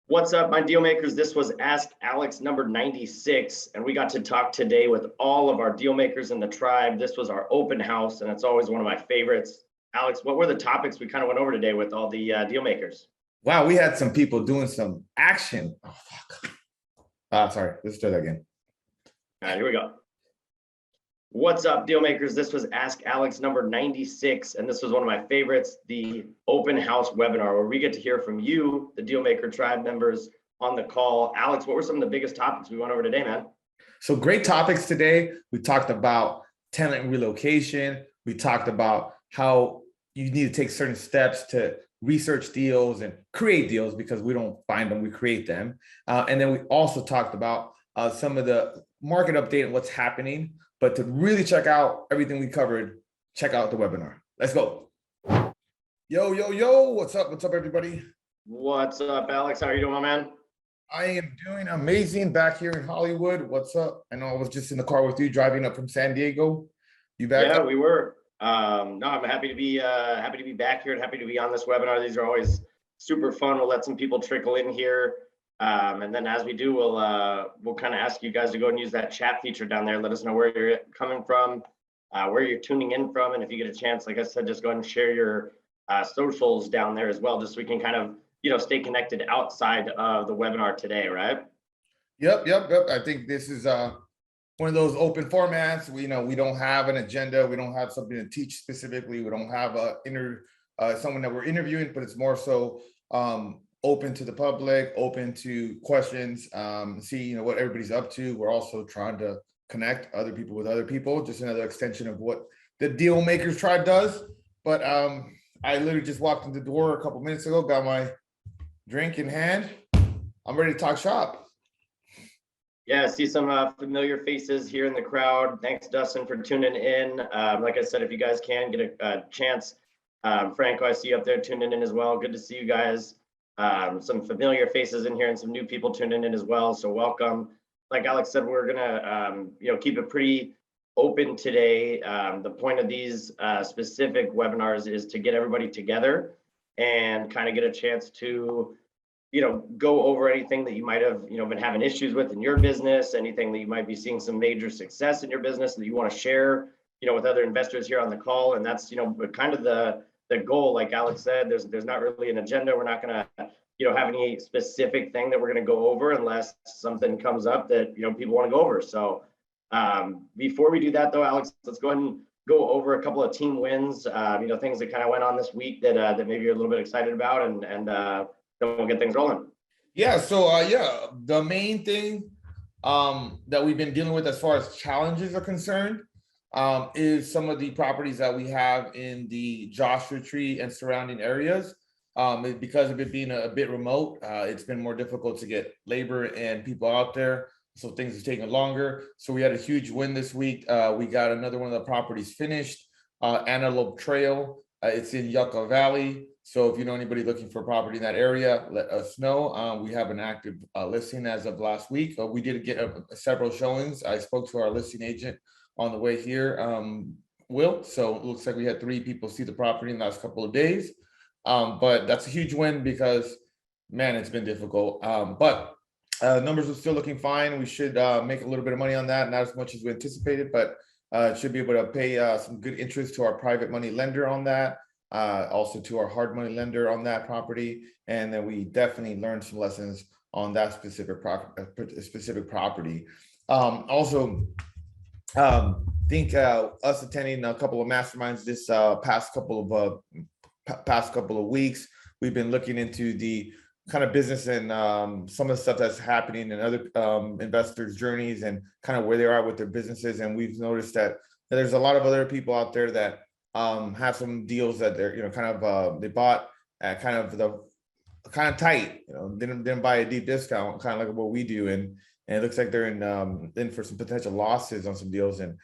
What's up, my deal makers? This was Ask Alex number 96, and we got to talk today with all of our deal makers in the tribe. This was our open house, and it's always one of my favorites. Alex, what were the topics we kind of went over today with all the deal makers? Wow, we had some people doing some action. Oh, fuck. Sorry, let's do that again. All right, here we go. What's up, deal makers? This was Ask Alex number 96, and this was one of my favorites, the open house webinar, where we get to hear from you, the deal maker tribe members on the call. Alex, what were some of the biggest topics we went over today, man? So great topics today. We talked about tenant relocation. We talked about how you need to take certain steps to research deals and create deals, because we don't find them, we create them. And then we also talked about some of the market update and what's happening. But to really check out everything we covered, check out the webinar. Let's go. Yo, what's up? What's up, everybody? What's up, Alex? How are you doing, my man? I am doing amazing back here in Hollywood. What's up? I know I was just in the car with you driving up from San Diego. You back? Yeah, we were. No, I'm happy to be back here and happy to be on this webinar. These are always super fun. We'll let some people trickle in here. And then as we do, we'll kind of ask you guys to go and use that chat feature down there. Let us know where you're coming from, where you're tuning in from. And if you get a chance, like I said, just go ahead and share your socials down there as well, just so we can kind of, stay connected outside of the webinar today, right? Yep. I think this is one of those open formats. We don't have an agenda. We don't have something to teach specifically. We don't have someone that we're interviewing, but it's more so open to the public, open to questions, see what everybody's up to. We're also trying to connect other people with other people, just another extension of what the Deal Makers tribe does. But I literally just walked in the door a couple minutes ago, got my drink in hand. I'm ready to talk shop. Yeah, I see some familiar faces here in the crowd. Thanks, Dustin, for tuning in. Like I said, if you guys can get a chance, Franco, I see you up there tuning in as well. Good to see you guys. Some familiar faces in here and some new people tuning in as well. So welcome. Like Alex said, we're gonna keep it pretty open today. The point of these specific webinars is to get everybody together and kind of get a chance to go over anything that you might have been having issues with in your business, anything that you might be seeing some major success in your business that you want to share with other investors here on the call. And that's kind of the goal. Like Alex said, there's not really an agenda. We're not going to have any specific thing that we're going to go over unless something comes up that people want to go over. So before we do that though, Alex, let's go ahead and go over a couple of team wins, things that kind of went on this week that maybe you're a little bit excited about, and then we'll get things rolling. Yeah, so the main thing that we've been dealing with as far as challenges are concerned is some of the properties that we have in the Joshua Tree and surrounding areas. Because of it being a bit remote, it's been more difficult to get labor and people out there. So things are taking longer. So we had a huge win this week. We got another one of the properties finished, Antelope Trail. It's in Yucca Valley. So if you know anybody looking for property in that area, let us know. We have an active listing as of last week. We did get several showings. I spoke to our listing agent on the way here, Will. So it looks like we had 3 people see the property in the last couple of days. But that's a huge win because, man, it's been difficult. But numbers are still looking fine. We should make a little bit of money on that, not as much as we anticipated, but should be able to pay some good interest to our private money lender on that, also to our hard money lender on that property. And then we definitely learned some lessons on that specific property. Also, think us attending a couple of masterminds this past couple of weeks, we've been looking into the kind of business and some of the stuff that's happening in other investors' journeys and kind of where they are with their businesses. And we've noticed that there's a lot of other people out there that have some deals that they're they bought at kind of tight, didn't buy a deep discount, kind of like what we do, and it looks like they're in for some potential losses on some deals. And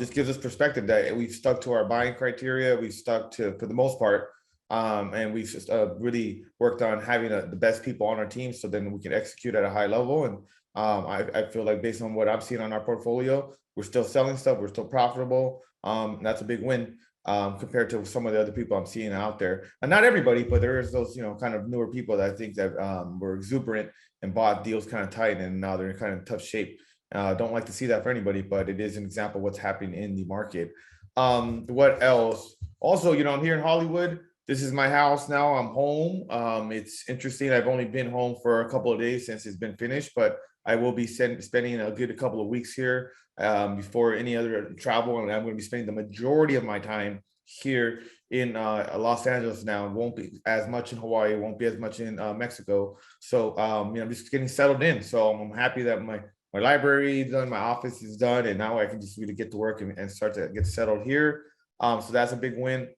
just gives us perspective that we've stuck to our buying criteria. We've stuck to, for the most part, and we've just really worked on having the best people on our team, so then we can execute at a high level. And I feel like based on what I've seen on our portfolio, we're still selling stuff, we're still profitable. That's a big win. compared to some of the other people I'm seeing out there. And not everybody, but there is those, kind of newer people that I think that were exuberant and bought deals kind of tight, and now they're in kind of tough shape. Don't like to see that for anybody, but it is an example of what's happening in the market. What else? Also, I'm here in Hollywood. This is my house now. I'm home. It's interesting. I've only been home for a couple of days since it's been finished, but I will be spending a couple of weeks here before any other travel, and I'm going to be spending the majority of my time here in Los Angeles now. It won't be as much in Hawaii, won't be as much in Mexico. So I'm just getting settled in. So I'm happy that my library is done, my office is done, and now I can just really get to work and start to get settled here. So that's a big win.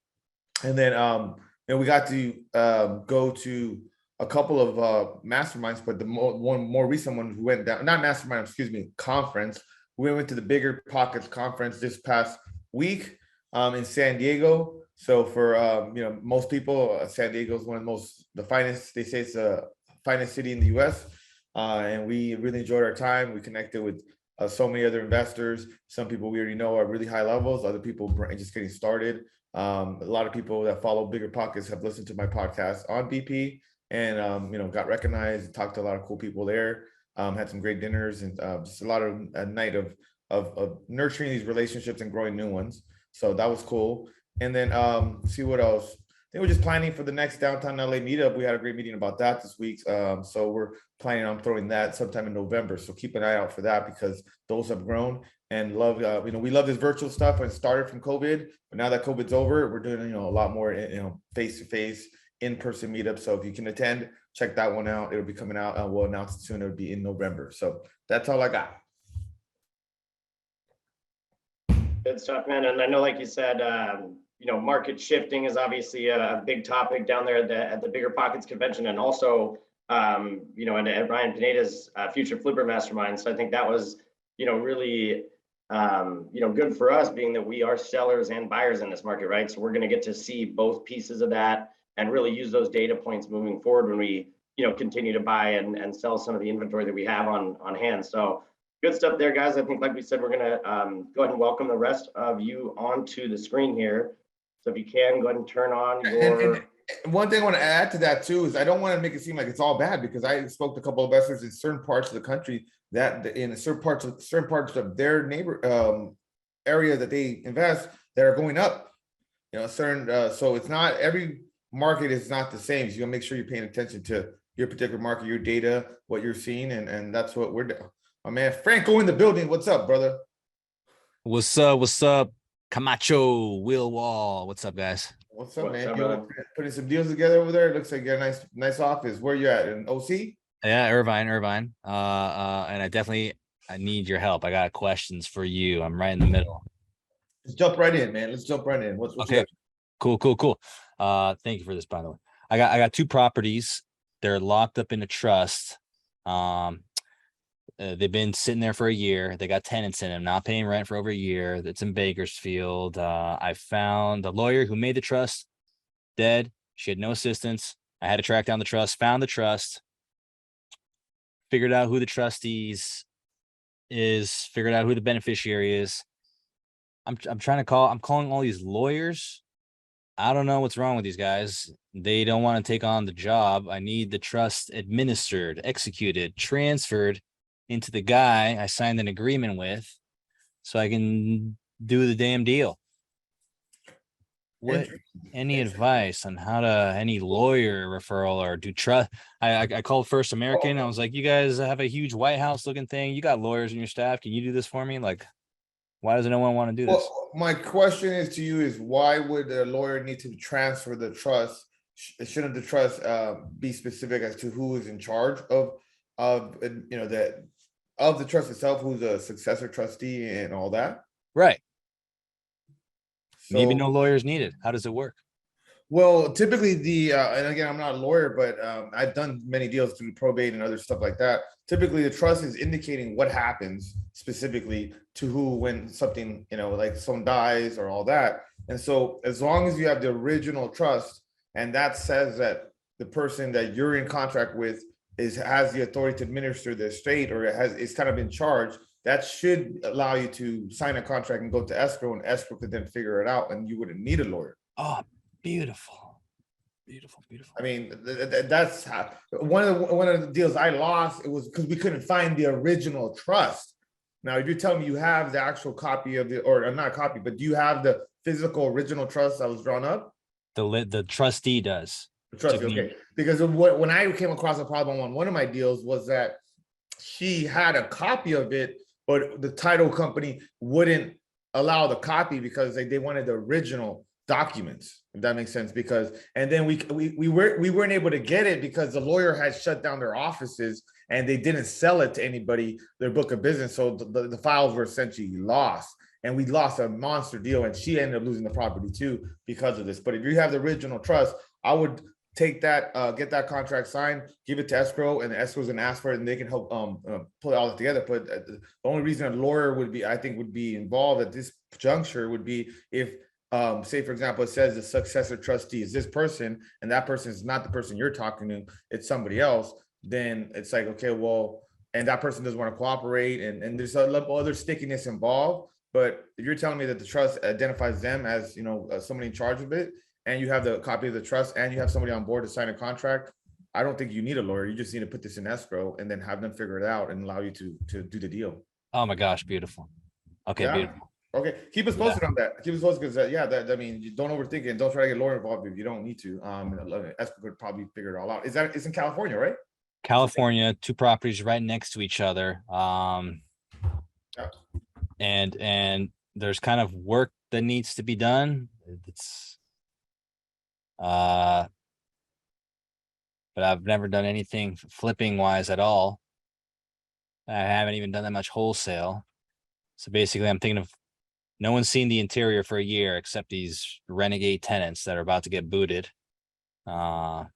And then we got to go to a couple of masterminds, but the one more recent one who went down, not mastermind, excuse me, conference. We went to the Bigger Pockets conference this past week in San Diego. So for most people, San Diego is one of the finest. They say it's the finest city in the U.S. And we really enjoyed our time. We connected with so many other investors. Some people we already know are really high levels. Other people just getting started. A lot of people that follow Bigger Pockets have listened to my podcast on BP and got recognized. Talked to a lot of cool people there. Had some great dinners and just a lot of a night of nurturing these relationships and growing new ones. So that was cool. And then see what else. They were just planning for the next downtown LA meetup. We had a great meeting about that this week. So we're planning on throwing that sometime in November. So keep an eye out for that because those have grown and love. We love this virtual stuff and started from COVID, but now that COVID's over, we're doing a lot more face to face, in person meetups. So if you can attend, check that one out. It'll be coming out. We'll announce it soon. It'll be in November. So that's all I got. Good stuff, man. And I know, like you said, market shifting is obviously a big topic down there at the Bigger Pockets convention, and also, and at Ryan Pineda's Future Flipper Mastermind. So I think that was, really, good for us, being that we are sellers and buyers in this market, right? So we're going to get to see both pieces of that and really use those data points moving forward when we, continue to buy and sell some of the inventory that we have on hand. So good stuff there, guys. I think, like we said, we're going to go ahead and welcome the rest of you onto the screen here. So if you can, go ahead and turn on your... And one thing I want to add to that too is I don't want to make it seem like it's all bad, because I spoke to a couple of investors in certain parts of the country that in certain parts of their neighbor area that they invest that are going up. So it's not every market is not the same. So you gotta make sure you're paying attention to your particular market, your data, what you're seeing, and that's what we're doing. My man Franco in the building. What's up, brother? What's up? Camacho, Will Wall. What's up, guys? What's up, man? You putting some deals together over there? It looks like you got a nice office. Where you at? In OC? Yeah, Irvine. And I need your help. I got questions for you. I'm right in the middle. Let's jump right in, man. What's okay? Cool. Thank you for this, by the way. I got two properties. They're locked up in a trust. They've been sitting there for a year. They got tenants in them, not paying rent for over a year. It's in Bakersfield. I found the lawyer who made the trust dead. She had no assistance. I had to track down the trust, found the trust, figured out who the trustees is, figured out who the beneficiary is. I'm calling all these lawyers. I don't know what's wrong with these guys. They don't want to take on the job. I need the trust administered, executed, transferred into the guy I signed an agreement with so I can do the damn deal. Any advice on how to, any lawyer referral or do trust? I called First American. I was like, you guys have a huge White House looking thing. You got lawyers in your staff. Can you do this for me? Like, why does no one want to do this? Well, my question is to you is why would the lawyer need to transfer the trust? Shouldn't the trust be specific as to who is in charge of the trust itself, who's a successor trustee and all that? Right. So, maybe no lawyers needed. How does it work? Well, typically and again, I'm not a lawyer, but I've done many deals through probate and other stuff like that. Typically the trust is indicating what happens specifically to who, when something, like someone dies or all that. And so as long as you have the original trust, and that says that the person that you're in contract with has the authority to administer the estate, or is kind of in charge, that should allow you to sign a contract and go to escrow, and escrow could then figure it out, and you wouldn't need a lawyer. Oh, beautiful. Beautiful. I mean, that's how, one of the deals I lost. It was because we couldn't find the original trust. Now, if you're telling me you have the actual copy of the, or not a copy, but do you have the physical original trust that was drawn up? The trustee does. The trustee, okay. Because when I came across a problem on one of my deals was that she had a copy of it, but the title company wouldn't allow the copy because they wanted the original documents, if that makes sense. Because, and then we weren't able to get it because the lawyer had shut down their offices and they didn't sell it to anybody, their book of business. So the files were essentially lost, and we lost a monster deal, and she ended up losing the property too because of this. But if you have the original trust, I would take that, get that contract signed, give it to escrow, and the escrow's gonna ask for it, and they can help pull it all together. But the only reason a lawyer would be, I think, would be involved at this juncture would be if, say for example, it says the successor trustee is this person, and that person is not the person you're talking to, it's somebody else. Then it's like, okay, well, and that person doesn't want to cooperate, and there's a level other stickiness involved. But if you're telling me that the trust identifies them as, somebody in charge of it, and you have the copy of the trust, and you have somebody on board to sign a contract, I don't think you need a lawyer. You just need to put this in escrow and then have them figure it out and allow you to do the deal. Oh my gosh, beautiful. Okay, Yeah. beautiful. Okay, keep us posted on that. Keep us posted, because I mean, you don't overthink it, and don't try to get a lawyer involved if you don't need to. Escrow could probably figure it all out. It's in California, right? California, 2 properties right next to each other. Yeah. And there's kind of work that needs to be done. It's but I've never done anything flipping wise at all. I haven't even done that much wholesale. So basically I'm thinking of, no one's seen the interior for a year except these renegade tenants that are about to get booted. And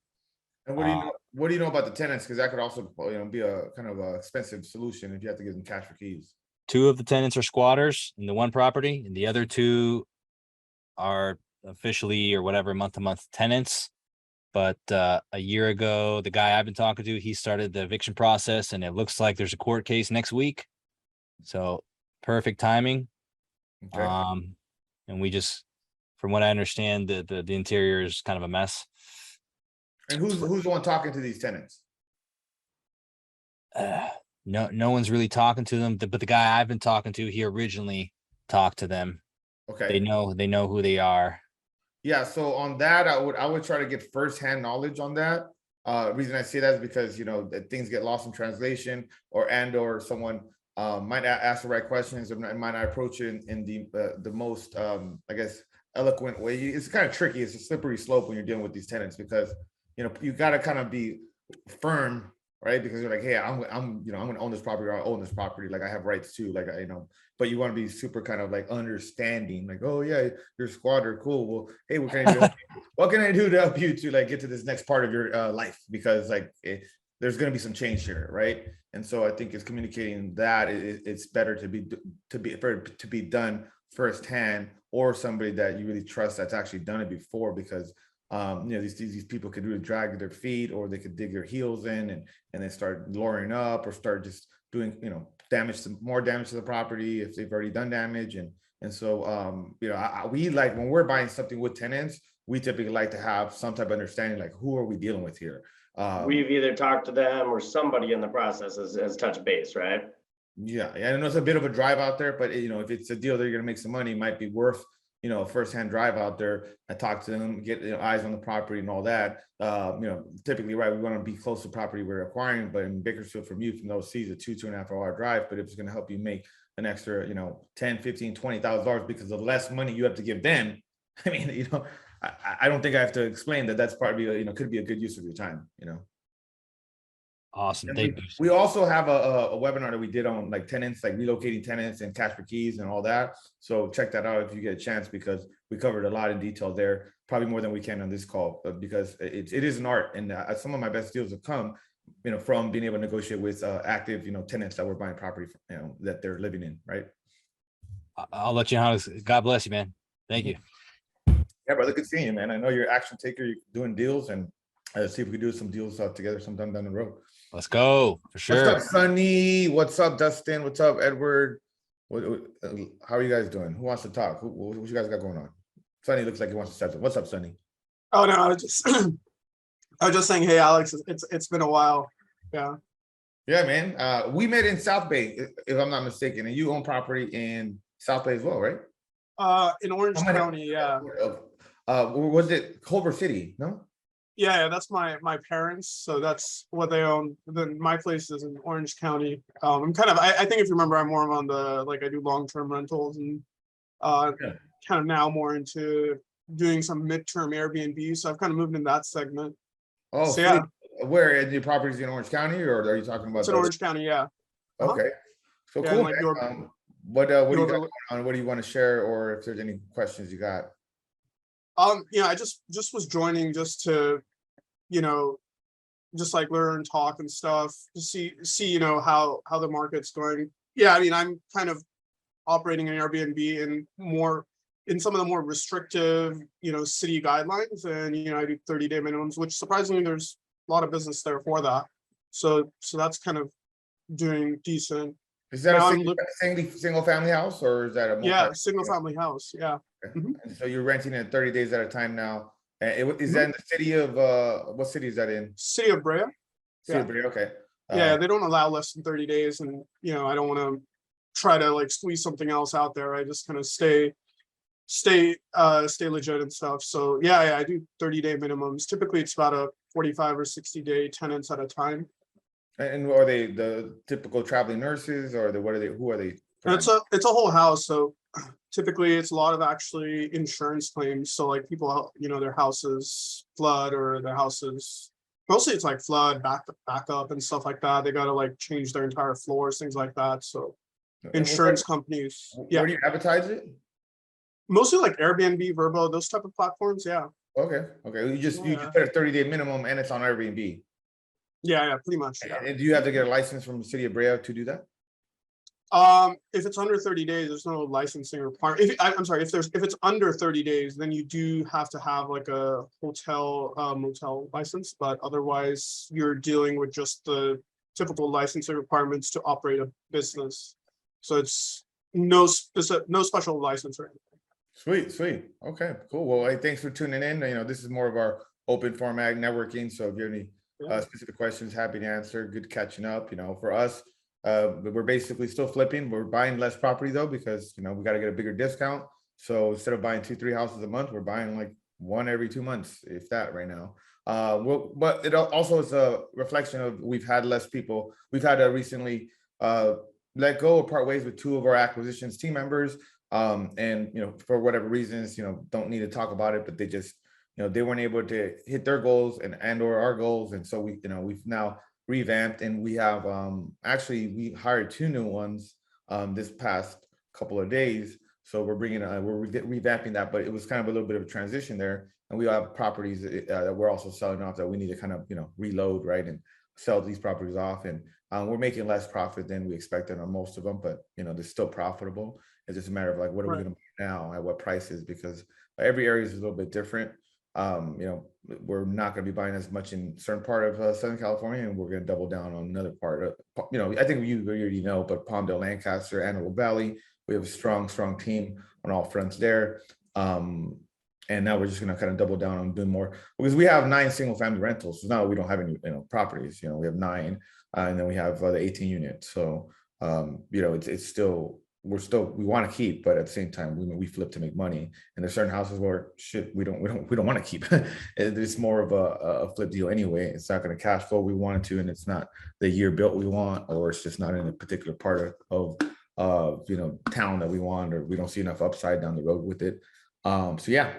what do you know about the tenants? Because that could also, be a kind of a expensive solution if you have to give them cash for keys. 2 of the tenants are squatters in the one property, and the other 2 are officially or whatever month-to-month tenants. But a year ago, the guy I've been talking to, he started the eviction process, and it looks like there's a court case next week. So perfect timing. Okay. And we just, from what I understand, the interior is kind of a mess. And who's the one talking to these tenants? No one's really talking to them, but the guy I've been talking to, he originally talked to them. Okay. They know who they are. Yeah, so on that, I would try to get firsthand knowledge on that. Reason I say that is because that things get lost in translation, or someone might ask the right questions and might not approach it in the most I guess eloquent way. It's kind of tricky. It's a slippery slope when you're dealing with these tenants, because you got to kind of be firm, right? Because you're like, hey, I'm gonna own this property, or I own this property, like I have rights too, like but you want to be super kind of like understanding, like, oh yeah, you're a squatter, cool. Well, hey, what can I do? What can I do to help you to like get to this next part of your life? Because there's going to be some change here, right? And so I think it's communicating that it's better to be done firsthand, or somebody that you really trust that's actually done it before, because these people could really drag their feet, or they could dig their heels in and then start lowering up, or start just doing more damage to the property if they've already done damage. And so we like, when we're buying something with tenants, we typically like to have some type of understanding, like, who are we dealing with here? We've either talked to them or somebody in the process has touched base, right? Yeah, I know it's a bit of a drive out there, but if it's a deal that you're gonna make some money, it might be worth a first-hand drive out there and talk to them, get eyes on the property and all that. Typically, right, we want to be close to property we're acquiring, but in Bakersfield, from those seas, a 2.5 hour drive. But if it's going to help you make an extra, $10,000, $15,000, $20,000, because the less money you have to give them, I mean, I don't think I have to explain that. That's probably could be a good use of your time. Awesome. We also have a webinar that we did on like tenants, like relocating tenants and cash for keys and all that. So check that out if you get a chance, because we covered a lot in detail there, probably more than we can on this call, but because it is an art. And some of my best deals have come, from being able to negotiate with active, tenants that we're buying property from, that they're living in, right? I'll let you know how this, God bless you, man. Thank you. Yeah, brother, good seeing you, man. I know you're an action taker, you're doing deals, and see if we can do some deals together sometime down the road. Let's go for What's sure. up, Sunny? What's up, Dustin? What's up, Edward? How are you guys doing? Who wants to talk? What you guys got going on? Sunny looks like he wants to say something. What's up, Sunny? Oh no, I was just I was just saying, hey Alex, it's been a while. Yeah. Yeah, man. We met in South Bay, if I'm not mistaken, and you own property in South Bay as well, right? In Orange How many- County, yeah. Was it Culver City? No. Yeah, that's my parents, so that's what they own. Then my place is in Orange County. I'm kind of I think if you remember, I'm more on the like I do long-term rentals and Yeah. kind of now more into doing some midterm Airbnb. So I've kind of moved in that segment. Oh, So, yeah. Where are your properties in Orange County, or are you talking about? It's in Orange County, yeah. Okay, so Yeah, cool. like man. What do you got your- going on? What do you want to share, or if there's any questions you got? Yeah, I just was joining just to, you know, just like learn, talk and stuff to see, you know, how the market's going. Yeah, I mean, I'm kind of operating an Airbnb and more in some of the more restrictive, you know, city guidelines, and you know, I do 30-day minimums, which surprisingly there's a lot of business there for that. So that's kind of doing decent. Is that Now a I'm single family house, or is that a Yeah, single family house. Yeah. And so you're renting it 30 days at a time now. And is Mhm. that in the city of what city is that in? City of Brea. City Yeah. of Brea, okay. Yeah, they don't allow less than 30 days, and you know, I don't want to try to like squeeze something else out there. I just kind of stay legit and stuff. So yeah, I do 30-day minimums. Typically it's about a 45 or 60-day tenants at a time. And are they the typical traveling nurses, or what are they? Who are they? And it's a whole house. So typically it's a lot of actually insurance claims. So like people, you know, their houses flood, or their houses, mostly it's like flood, backup and stuff like that. They got to like change their entire floors, things like that. So insurance companies, yeah, Where do you advertise it? mostly like Airbnb, Verbo, those type of platforms. Yeah. Okay, you just Yeah. put a 30-day minimum, and it's on Airbnb. Yeah, pretty much. Yeah. And do you have to get a license from the city of Brea to do that? If it's under 30 days, there's no licensing requirement. I'm sorry, if it's under 30 days, then you do have to have like a hotel, motel license, but otherwise you're dealing with just the typical licensing requirements to operate a business. So it's no special license or anything. Sweet. Okay, cool. Well, hey, thanks for tuning in. You know, this is more of our open format networking. So if you have any specific questions, happy to answer. Good catching up. You know, for us, we're basically still flipping. We're buying less property though, because you know we got to get a bigger discount. So instead of buying 2-3 houses a month, we're buying like one every 2 months, if that right now. But it also is a reflection of we've had less people. We've had to recently let go or part ways with 2 of our acquisitions team members. And you know, for whatever reasons, you know, don't need to talk about it, but they just, you know, they weren't able to hit their goals and or our goals. And so we, you know, we've now revamped, and we have actually we hired 2 new ones this past couple of days. So we're bringing we're revamping that, but it was kind of a little bit of a transition there. And we have properties that we're also selling off that we need to kind of, you know, reload, right, and sell these properties off. And we're making less profit than we expected on most of them, but you know, they're still profitable. It's just a matter of like, what are we going to buy now at what prices? Because every area is a little bit different. You know, we're not going to be buying as much in certain part of Southern California, and we're going to double down on another part of, you know, I think you already know, but Palmdale, Lancaster, Antelope Valley, we have a strong team on all fronts there. And now we're just going to kind of double down on doing more, because we have 9 single family rentals. So now we don't have any, you know, properties, you know, we have 9, and then we have the 18 units. So, you know, it's still, we want to keep, but at the same time, we flip to make money. And there's certain houses where shit, we don't want to keep. It's more of a flip deal anyway. It's not going to cash flow we wanted to, and it's not the year built we want, or it's just not in a particular part of you know, town that we want, or we don't see enough upside down the road with it. So yeah,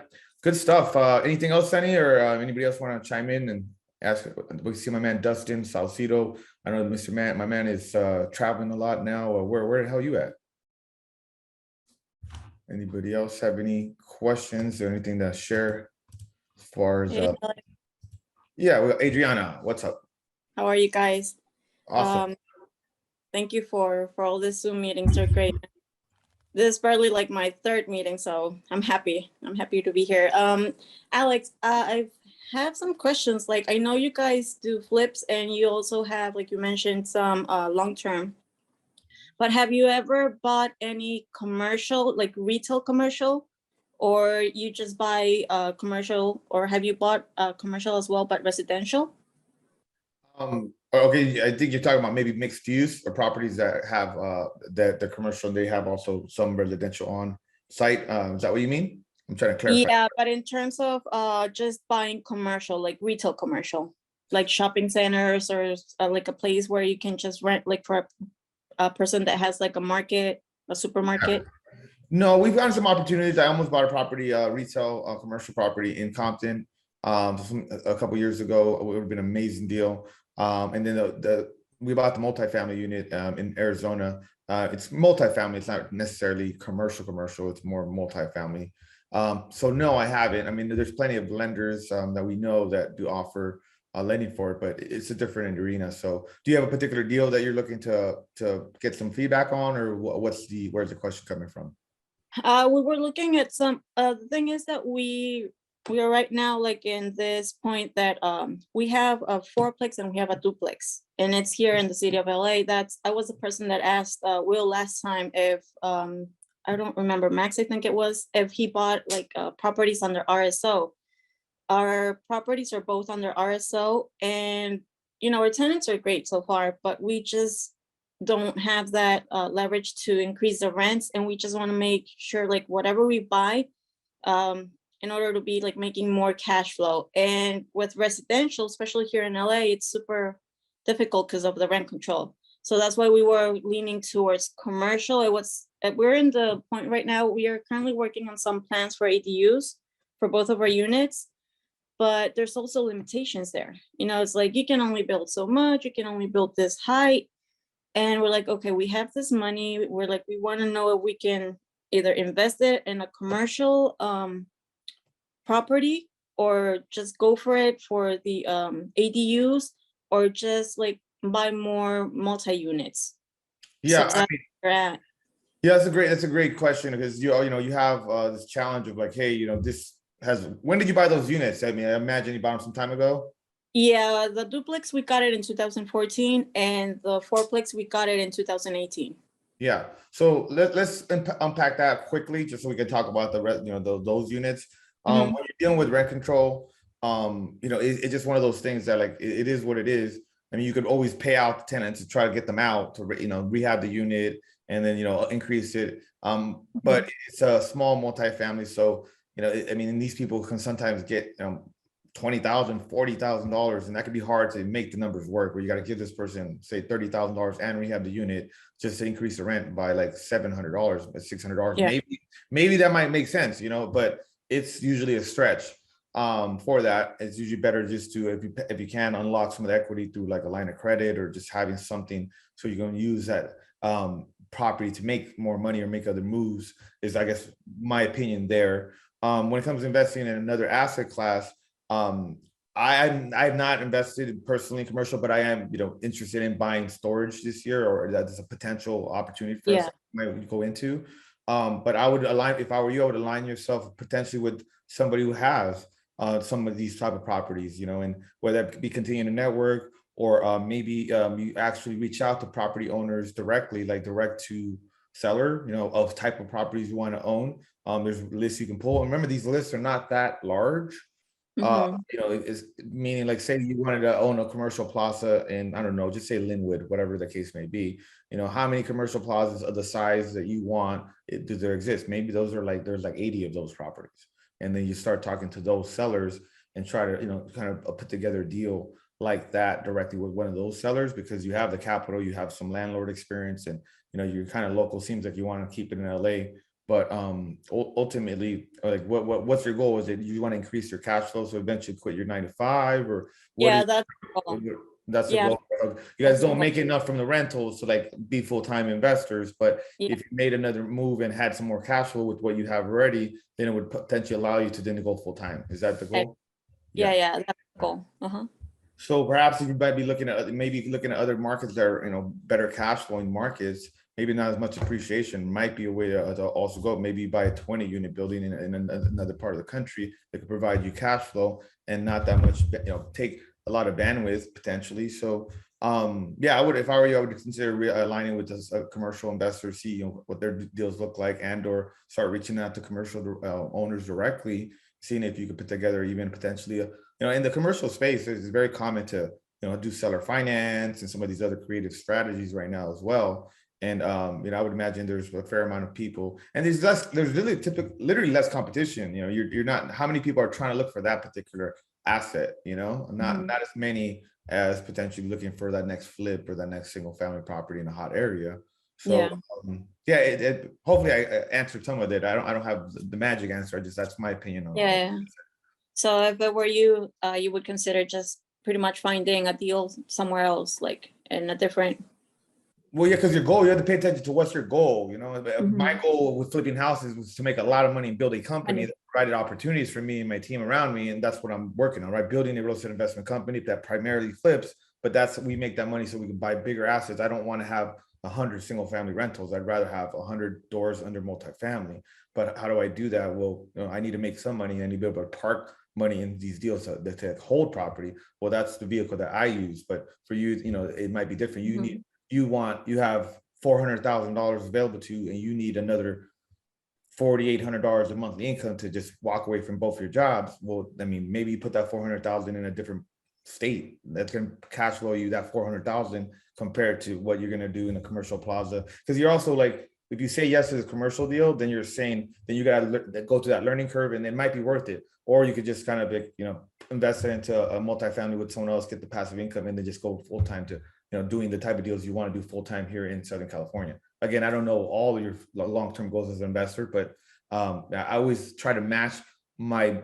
good stuff. Anything else, Sunny, or anybody else want to chime in and ask? We see my man Dustin Salcido. I know my man is traveling a lot now. Where the hell are you at? Anybody else have any questions or anything to share as far as Hey, yeah, well, Adriana, what's up? how are you guys? Awesome. Thank you for all the Zoom meetings. They're great. This is barely like my 3rd meeting, so I'm happy. I'm happy to be here. Alex, I've have some questions. Like, I know you guys do flips and you also have, like you mentioned, some long-term. But have you ever bought any commercial, like retail commercial? Or you just buy commercial, or have you bought commercial as well, but residential? Okay, I think you're talking about maybe mixed use or properties that have that the commercial, they have also some residential on site. Is that what you mean? I'm trying to clarify. Yeah, but in terms of just buying commercial, like retail commercial, like shopping centers or like a place where you can just rent, like for a person that has like a market, a supermarket. No, we've gotten some opportunities. I almost bought a property, retail, commercial property in Compton, a couple years ago. It would have been an amazing deal. And then we bought the multifamily unit in Arizona. It's multifamily. It's not necessarily commercial. It's more multifamily. So no, I haven't. I mean, there's plenty of lenders that we know that do offer lending for it, but it's a different arena. So do you have a particular deal that you're looking to get some feedback on, or where's the question coming from? We were looking at some, the thing is that we are right now like in this point that we have a fourplex and we have a duplex, and it's here in the city of LA. I was the person that asked Will last time if I don't remember, Max, I think it was, if he bought like properties under RSO. Our properties are both under RSO, and our tenants are great so far, but we just don't have that leverage to increase the rents, and we just want to make sure like whatever we buy in order to be like making more cash flow. And with residential, especially here in LA, it's super difficult because of the rent control. So that's why we were leaning towards commercial. We're in the point right now, we are currently working on some plans for ADUs for both of our units, but there's also limitations there. It's like you can only build so much, you can only build this height. And we're like, okay, we have this money. We're like, we want to know if we can either invest it in a commercial property, or just go for it for the ADUs, or just like buy more multi-units. Yeah, So I mean, yeah, that's a great question, because you have this challenge of like, hey, when did you buy those units? I mean, I imagine you bought them some time ago. Yeah, the duplex, we got it in 2014, and the fourplex, we got it in 2018. Yeah. So let's unpack that quickly, just so we can talk about those units. When you're dealing with rent control, it's just one of those things that like it is what it is. I mean, you could always pay out the tenants to try to get them out to rehab the unit and then increase it. But it's a small multifamily, so I mean, these people can sometimes get $20,000, $40,000, and that could be hard to make the numbers work, where you got to give this person say $30,000 and rehab the unit just to increase the rent by like $700, $600. Yeah. Maybe that might make sense, but it's usually a stretch. For that, it's usually better just to, if you can, unlock some of the equity through like a line of credit, or just having something so you're going to use that property to make more money or make other moves, is, I guess, my opinion there. When it comes to investing in another asset class, I've not invested personally in commercial, but I am, interested in buying storage this year, or that is a potential opportunity for us might go into. But I would if I were you, I would align yourself potentially with somebody who has some of these type of properties, and whether it be continuing to network, or maybe you actually reach out to property owners directly, like direct to seller, of type of properties you want to own. There's lists you can pull. And remember, these lists are not that large. It's meaning, like, say you wanted to own a commercial plaza in, I don't know, just say Linwood, whatever the case may be. How many commercial plazas of the size that you want do there exist? Maybe those are like, there's like 80 of those properties. And then you start talking to those sellers and try to, kind of put together a deal like that directly with one of those sellers, because you have the capital, you have some landlord experience, and, you're kind of local. Seems like you want to keep it in LA. But ultimately, like, what's your goal? Is it you want to increase your cash flow, so eventually quit your 9 to 5, or that's the goal. That's the goal. You guys don't make enough from the rentals to like be full-time investors, but if you made another move and had some more cash flow with what you have already, then it would potentially allow you to then go full-time. Is that the goal? Yeah, that's the goal. So perhaps you might be looking at other markets that are better cash flowing markets. maybe not as much appreciation might be a way to also go. Maybe buy a 20 unit building in another part of the country that could provide you cash flow and not that much, take a lot of bandwidth potentially. So yeah, I would, if I were you, I would consider aligning with a commercial investor, see what their deals look like, and or start reaching out to commercial owners directly, seeing if you could put together even potentially in the commercial space, it's very common to do seller finance and some of these other creative strategies right now as well. And I would imagine there's a fair amount of people, and there's literally less competition. You're not, how many people are trying to look for that particular asset, not as many as potentially looking for that next flip or that next single family property in a hot area. So yeah, hopefully I answered some of it. I don't have the magic answer. That's my opinion on it. So if it were you, you would consider just pretty much finding a deal somewhere else, like in a different. Well, yeah, because your goal, you have to pay attention to what's your goal. My goal with flipping houses was to make a lot of money and build a company that provided opportunities for me and my team around me. And that's what I'm working on, right? Building a real estate investment company that primarily flips, but we make that money so we can buy bigger assets. I don't want to have 100 single family rentals. I'd rather have 100 doors under multifamily. But how do I do that? Well, I need to make some money. I need to be able to park money in these deals to hold property. Well, that's the vehicle that I use. But for you, it might be different. You have $400,000 available to you, and you need another $4,800 a monthly income to just walk away from both your jobs. Well, I mean, maybe you put that 400,000 in a different state that's going to cash flow you that 400,000 compared to what you're going to do in a commercial plaza. Because you're also like, if you say yes to the commercial deal, then you're saying, then you got to go through that learning curve, and it might be worth it. Or you could just kind of invest it into a multifamily with someone else, get the passive income, and then just go full time to doing the type of deals you want to do full time here in Southern California. Again, I don't know all of your long term goals as an investor, but I always try to match my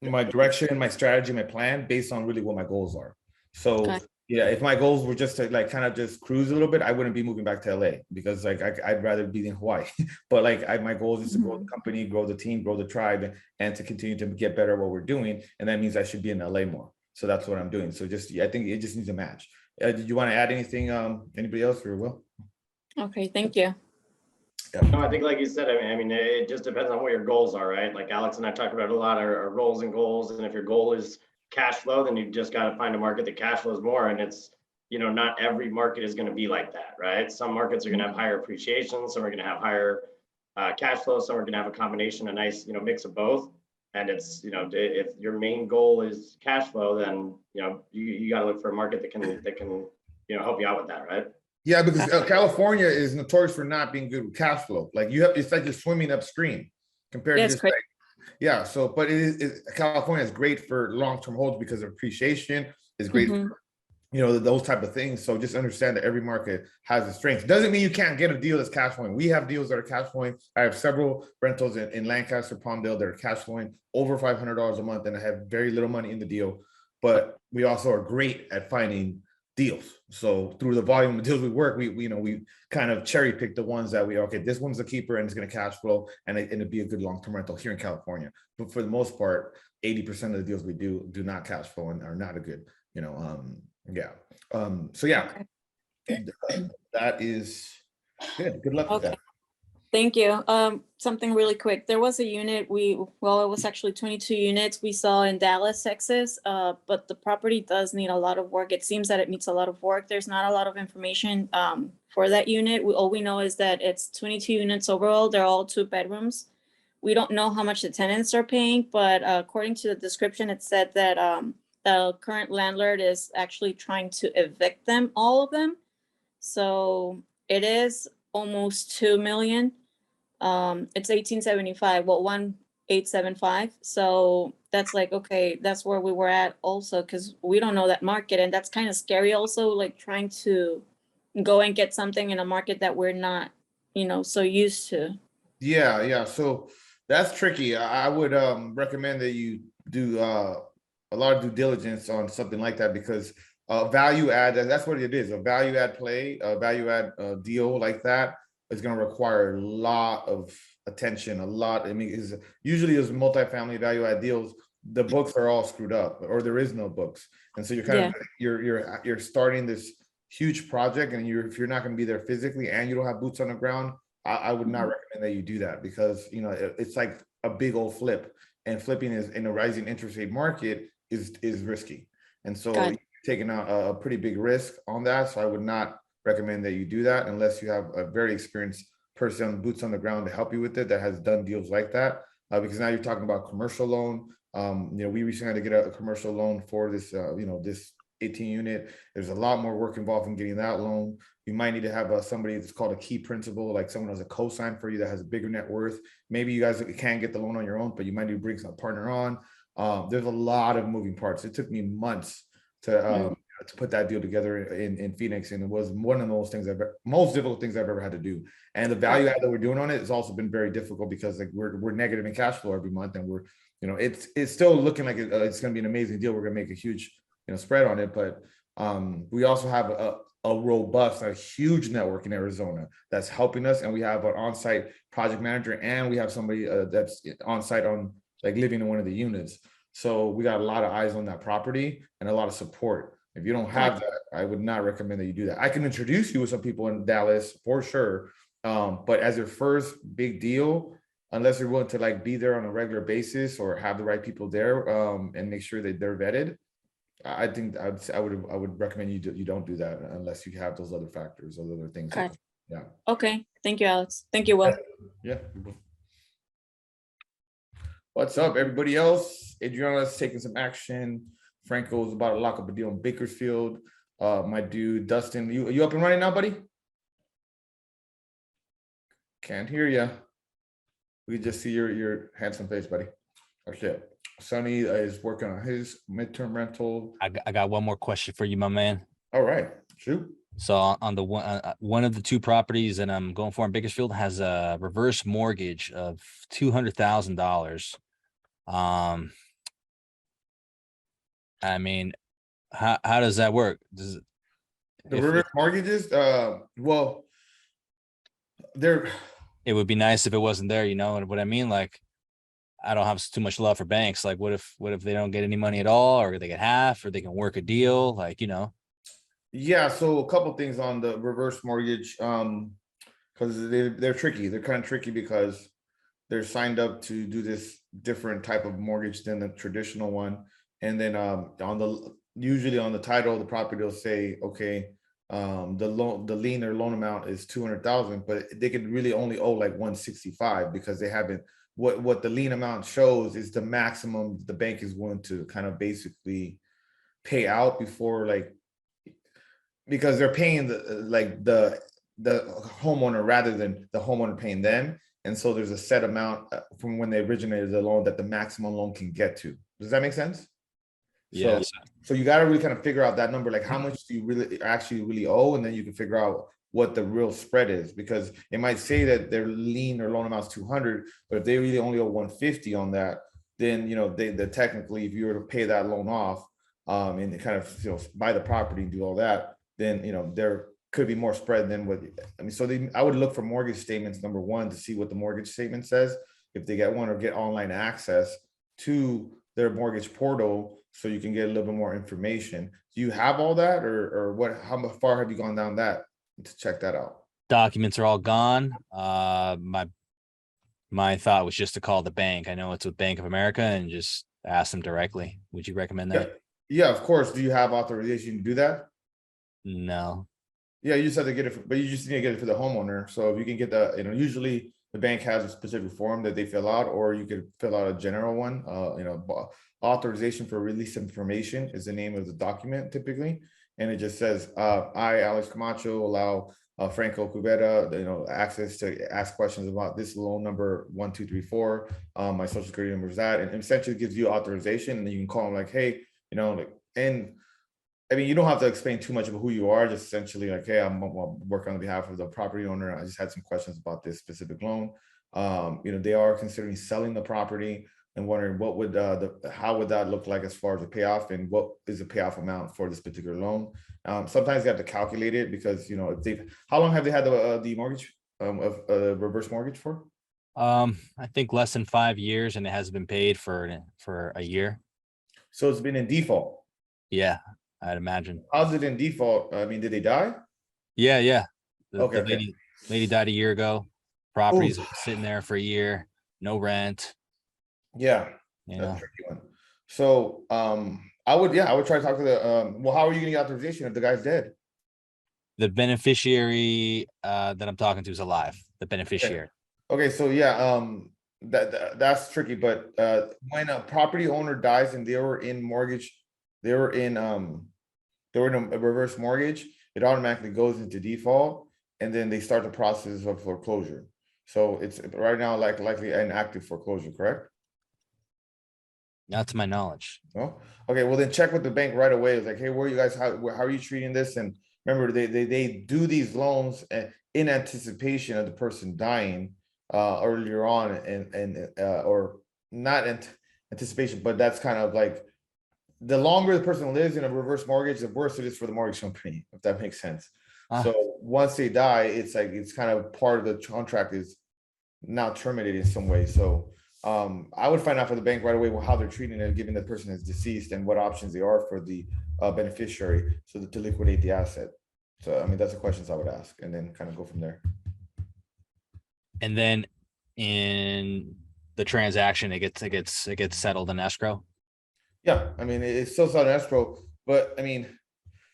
direction, my strategy, my plan based on really what my goals are. So yeah, if my goals were just to kind of just cruise a little bit, I wouldn't be moving back to LA, because I'd rather be in Hawaii. But my goal is to grow the company, grow the team, grow the tribe, and to continue to get better at what we're doing. And that means I should be in LA more. So that's what I'm doing. So I think it just needs a match. Did you want to add anything? Anybody else, or Will? Okay, thank you. No, I think like you said, I mean, it just depends on what your goals are, right? Like Alex and I talked about a lot our roles and goals. And if your goal is cash flow, then you just got to find a market that cash flows more. And it's, not every market is going to be like that, right? Some markets are going to have higher appreciation. Some are going to have higher cash flow. Some are going to have a combination, a nice, mix of both. And it's, if your main goal is cash flow, then, you got to look for a market that can, help you out with that, right? Yeah, because California is notorious for not being good with cash flow. It's like you're swimming upstream compared to just So, but California is great for long-term holds because of appreciation. Is great for, those type of things. So just understand that every market has its strengths. Doesn't mean you can't get a deal that's cash flowing. We have deals that are cash flowing. I have several rentals in Lancaster, Palmdale that are cash flowing over $500 a month, and I have very little money in the deal. But we also are great at finding deals. So through the volume of deals we work, we kind of cherry pick the ones that this one's a keeper and it's going to cash flow and it'd be a good long-term rental here in California. But for the most part, 80% of the deals we do not cash flow and are not a good, so yeah, that is good. Good luck with that. Thank you. Something really quick. There was a unit it was actually 22 units we saw in Dallas, Texas, but the property does need a lot of work. It seems that it needs a lot of work. There's not a lot of information for that unit. All we know is that it's 22 units overall. They're all 2 bedrooms. We don't know how much the tenants are paying, but according to the description, it said that the current landlord is actually trying to evict them, all of them. So it is almost $2 million. It's 1875, 1875. So that's that's where we were at also, because we don't know that market, and that's kind of scary also, trying to go and get something in a market that we're not, so used to. Yeah. So that's tricky. I would recommend that you do a lot of due diligence on something like that, because value add, that's what it is. A value add play, a value add deal like that is going to require a lot of attention, usually as multifamily value add deals, the books are all screwed up, or there is no books. And so you're kind of, you're starting this huge project and if you're not going to be there physically and you don't have boots on the ground, I would not recommend that you do that, because it's like a big old flip, and flipping is in a rising interest rate market is risky, and so Got it. you're taking out a pretty big risk on that. So I would not recommend that you do that unless you have a very experienced person, boots on the ground, to help you with it, that has done deals like that. Because now you're talking about commercial loan. We recently had to get a commercial loan for this, this 18 unit. There's a lot more work involved in getting that loan. You might need to have somebody that's called a key principal, like someone who has a co-sign for you that has a bigger net worth. Maybe you guys can't get the loan on your own, but you might need to bring some partner on. There's a lot of moving parts. It took me months to put that deal together in Phoenix, and it was one of the most difficult things I've ever had to do. And the value add that we're doing on it has also been very difficult, because like we're negative in cash flow every month, and we're it's still looking like it's going to be an amazing deal. We're going to make a huge spread on it, but we also have a robust, a huge network in Arizona that's helping us, and we have an on-site project manager, and we have somebody that's on-site on like living in one of the units. So we got a lot of eyes on that property and a lot of support. If you don't have that, I would not recommend that you do that. I can introduce you with some people in Dallas for sure, but as your first big deal, unless you're willing to like be there on a regular basis or have the right people there, and make sure that they're vetted, I think I would recommend you don't do that unless you have those other factors, those other things. Okay. Yeah. Okay. Thank you, Alex. Thank you, Will. Yeah. What's up, everybody else? Adriana's taking some action. Franco's about to lock up a deal in Bakersfield. My dude Dustin, you up and running now, buddy? Can't hear you. We just see your handsome face, buddy. Okay. Sonny is working on his midterm rental. I got one more question for you, my man. All right, shoot. So on the one of the two properties that I'm going for in Bakersfield has a reverse mortgage of $200,000. I mean, how does that work? Does The reverse mortgages, well, it would be nice if it wasn't there, you know what I mean? Like, I don't have too much love for banks. Like, what if they don't get any money at all, or they get half, or they can work a deal, like, Yeah, so a couple things on the reverse mortgage, because they're tricky. They're kind of tricky because they're signed up to do this different type of mortgage than the traditional one. And then usually on the title of the property, they'll say, okay, the lien or loan amount is 200,000, but they could really only owe like 165 because they haven't. What the lien amount shows is the maximum the bank is willing to kind of basically pay out before, like, because they're paying the homeowner rather than the homeowner paying them. And so there's a set amount from when they originated the loan that the maximum loan can get to. Does that make sense? Yes. So you got to really kind of figure out that number, like how much do you really owe, and then you can figure out what the real spread is, because it might say that their lien or loan amount is 200, but if they really only owe 150 on that, then they technically, if you were to pay that loan off, and kind of buy the property and do all that, then there could be more spread than what I mean. So I would look for mortgage statements, number one, to see what the mortgage statement says, if they get one, or get online access to their mortgage portal so you can get a little bit more information. Do you have all that, or what? How far have you gone down that to check that out? Documents are all gone. My thought was just to call the bank. I know it's with Bank of America, and just ask them directly. Would you recommend that? Yeah, of course. Do you have authorization to do that? No. Yeah, you just have to get it, but you just need to get it for the homeowner. So if you can get usually the bank has a specific form that they fill out, or you could fill out a general one. Authorization for release information is the name of the document typically, and it just says, I, Alex Camacho, allow Franco Cubera, access to ask questions about this loan number 1234. My social security number is that, and essentially gives you authorization, and then you can call them like, hey, and I mean, you don't have to explain too much of who you are, just essentially like, hey, I'm working on behalf of the property owner. I just had some questions about this specific loan. They are considering selling the property and wondering what would how would that look like as far as the payoff, and what is the payoff amount for this particular loan. Sometimes you have to calculate it because, how long have they had the mortgage of reverse mortgage for? I think less than 5 years, and it hasn't been paid for a year. So it's been in default. Yeah. I'd imagine. How's it in default? I mean, did they die? Yeah, yeah. The Okay, okay. lady died a year ago. Property's sitting there for a year, no rent. Yeah, You that's a know, tricky one. So, I would try to talk to the, well, how are you getting authorization if the guy's dead? the beneficiary that I'm talking to is alive. The beneficiary. Okay, so yeah, that's tricky, but when a property owner dies and they were in mortgage, they were in a reverse mortgage, it automatically goes into default, and then they start the process of foreclosure. So it's right now likely an active foreclosure, correct? Not to my knowledge. No? Okay, well then check with the bank right away. It's like, hey, where are you guys, how are you treating this? And remember, they do these loans in anticipation of the person dying earlier on, and or not in anticipation, but that's kind of like, the longer the person lives in a reverse mortgage, the worse it is for the mortgage company, if that makes sense. Ah. So once they die, it's like, it's kind of part of the contract is now terminated in some way. So I would find out for the bank right away how they're treating it, given the person is deceased, and what options they are for the beneficiary, so that to liquidate the asset. So I mean, that's the questions I would ask, and then kind of go from there. And then in the transaction, it gets settled in escrow. Yeah, I mean, it's still not an escrow, but I mean,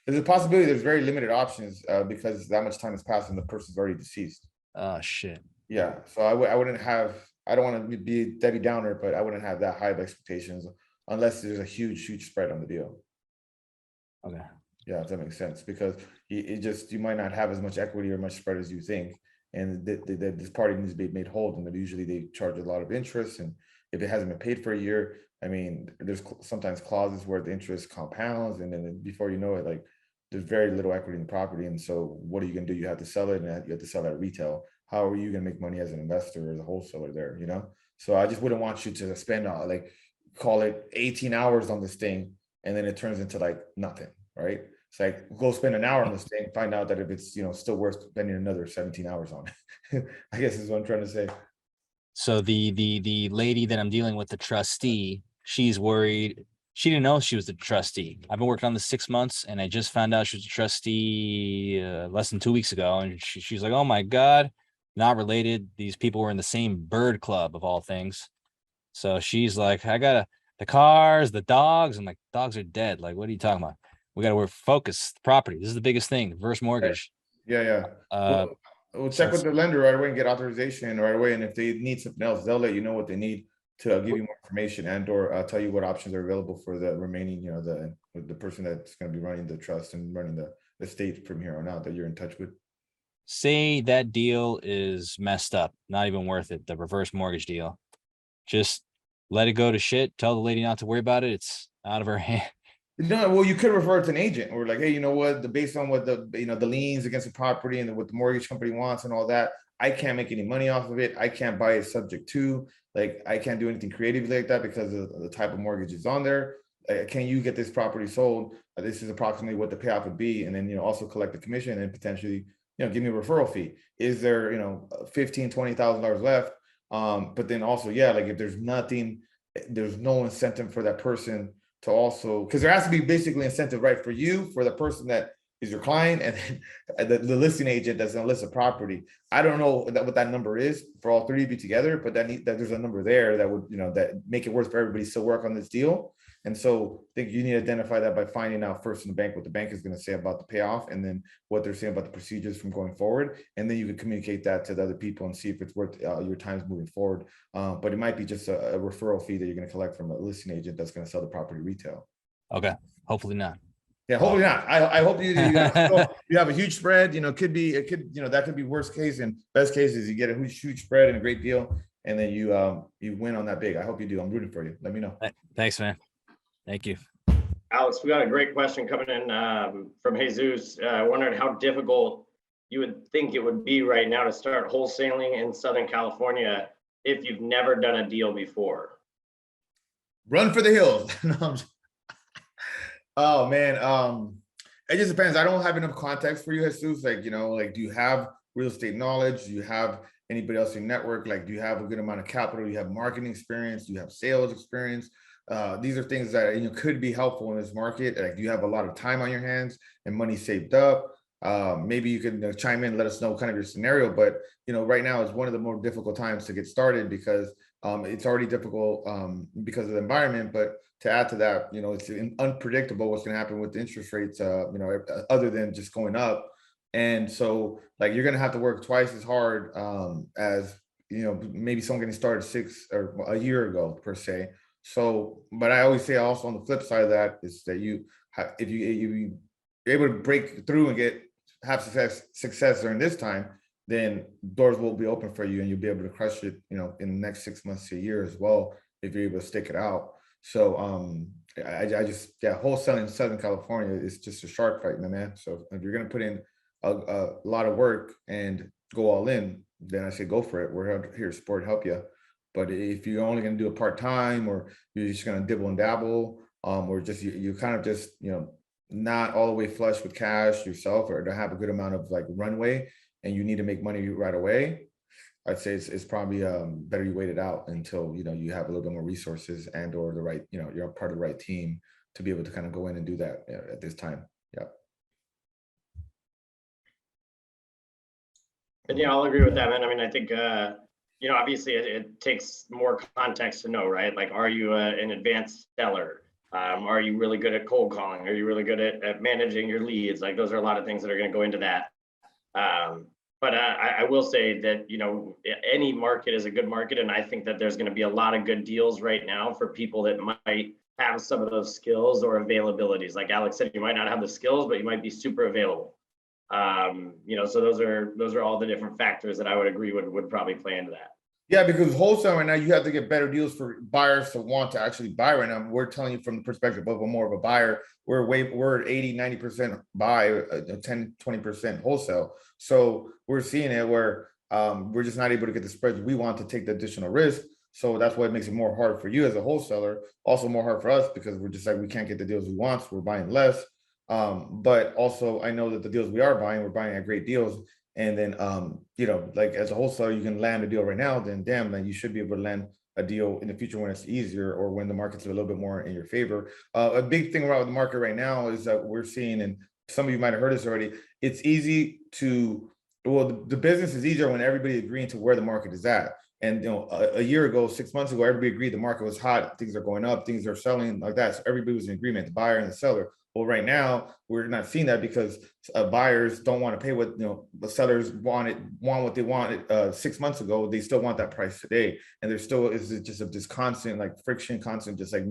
there's a possibility there's very limited options because that much time has passed and the person's already deceased. Oh shit. Yeah, so I wouldn't have, I don't want to be Debbie Downer, but I wouldn't have that high of expectations unless there's a huge spread on the deal. Okay. Yeah, if that makes sense, because you might not have as much equity or much spread as you think, and this party needs to be made whole, and usually they charge a lot of interest, and if it hasn't been paid for a year, I mean, there's sometimes clauses where the interest compounds, and then before you know it, like, there's very little equity in the property, and so what are you gonna do? You have to sell it, and you have to sell it at retail. How are you gonna make money as an investor or as a wholesaler there, you know? So I just wouldn't want you to spend like, call it 18 hours on this thing, and then it turns into like nothing, right? It's like, go spend an hour on this thing, find out that if it's, still worth spending another 17 hours on it. I guess is what I'm trying to say. So the lady that I'm dealing with, the trustee, she's worried. She didn't know she was the trustee. I've been working on this 6 months, and I just found out she was a trustee less than 2 weeks ago. And she's like, "Oh my God, not related. These people were in the same bird club of all things." So she's like, "I gotta the cars, the dogs." I'm like, "Dogs are dead. Like, what are you talking about? We gotta work focus property. This is the biggest thing. Reverse mortgage." Yeah. Uh, We'll so check with the lender right away and get authorization right away. And if they need something else, they'll let you know what they need to give you more information and or tell you what options are available for the remaining, the person that's going to be running the trust and running the estate from here on out that you're in touch with. say that deal is messed up, not even worth it. The reverse mortgage deal, just let it go to shit. Tell the lady not to worry about it. It's out of her hand. No, well, you could refer it to an agent or like, hey, you know what, based on what the liens against the property and what the mortgage company wants and all that, I can't make any money off of it. I can't buy it subject to, like, I can't do anything creatively like that because of the type of mortgage is on there. Can you get this property sold? This is approximately what the payoff would be. And then, also collect the commission and potentially, give me a referral fee. Is there, $15,000, $20,000 left? But then also, yeah, like if there's nothing, there's no incentive for that person to also, because there has to be basically incentive, right, for you, for the person that is your client, and the listing agent that's going to list a property. I don't know what that number is for all three of you together, but that there's a number there that would, that make it worth for everybody to still work on this deal. And so I think you need to identify that by finding out first in the bank what the bank is going to say about the payoff, and then what they're saying about the procedures from going forward. And then you can communicate that to the other people and see if it's worth your times moving forward. But it might be just a referral fee that you're going to collect from a listing agent that's going to sell the property retail. Okay, hopefully not. Yeah, hopefully not. I hope you have a huge spread. That could be worst case, and best case is you get a huge spread and a great deal, and then you win on that big. I hope you do. I'm rooting for you. Let me know. Thanks, man. Thank you. Alex, we got a great question coming in from Jesus. Wondering how difficult you would think it would be right now to start wholesaling in Southern California if you've never done a deal before. Run for the hills. Oh man, it just depends. I don't have enough context for you, Jesus. Like, do you have real estate knowledge? Do you have anybody else in your network? Like, do you have a good amount of capital? Do you have marketing experience? Do you have sales experience? these are things that could be helpful in this market. Like you have a lot of time on your hands and money saved up. Maybe you can chime in, let us know kind of your scenario. But right now is one of the more difficult times to get started because it's already difficult because of the environment. But to add to that, it's unpredictable what's going to happen with the interest rates. Other than just going up, and so like you're going to have to work twice as hard as maybe someone getting started 6 or a year ago per se. So, but I always say also on the flip side of that is that if you're able to break through and have success during this time, then doors will be open for you and you'll be able to crush it, in the next 6 months to a year as well, if you're able to stick it out. So I just, wholesaling in Southern California is just a shark fight, my man. So if you're gonna put in a lot of work and go all in, then I say go for it. We're here to support, help you. But if you're only going to do it part-time, or you're just going to dibble and dabble, or just you kind of just not all the way flush with cash yourself, or to have a good amount of like runway, and you need to make money right away, I'd say it's probably better you wait it out until you have a little bit more resources and or the right you're part of the right team to be able to kind of go in and do that at this time. Yeah. And yeah, I'll agree with that, man. I mean, I think obviously it takes more context to know, right? Like, are you an advanced seller? Are you really good at cold calling? Are you really good at managing your leads? Like, those are a lot of things that are going to go into that. But I will say that, any market is a good market. And I think that there's going to be a lot of good deals right now for people that might have some of those skills or availabilities. Like Alex said, you might not have the skills, but you might be super available. So those are all the different factors that I would agree would probably play into that. Yeah, because wholesale right now, you have to get better deals for buyers to want to actually buy right now. We're telling you from the perspective of more of a buyer, we're 80, 90% buy, 10, 20% wholesale. So we're seeing it where we're just not able to get the spreads we want to take the additional risk. So that's why it makes it more hard for you as a wholesaler, also more hard for us because we're just like, we can't get the deals we want, so we're buying less. But also I know that the deals we're buying at great deals. And then, like as a wholesaler, you can land a deal right now, then damn, then you should be able to land a deal in the future when it's easier or when the market's a little bit more in your favor. A big thing about the market right now is that we're seeing, and some of you might have heard this already, it's easy to, the business is easier when everybody agreeing to where the market is at. And a year ago, 6 months ago, everybody agreed the market was hot, things are going up, things are selling like that. So everybody was in agreement, the buyer and the seller. Well, right now we're not seeing that because buyers don't want to pay what the sellers want what they wanted 6 months ago. They still want that price today, and there still is just this constant like friction, constant just like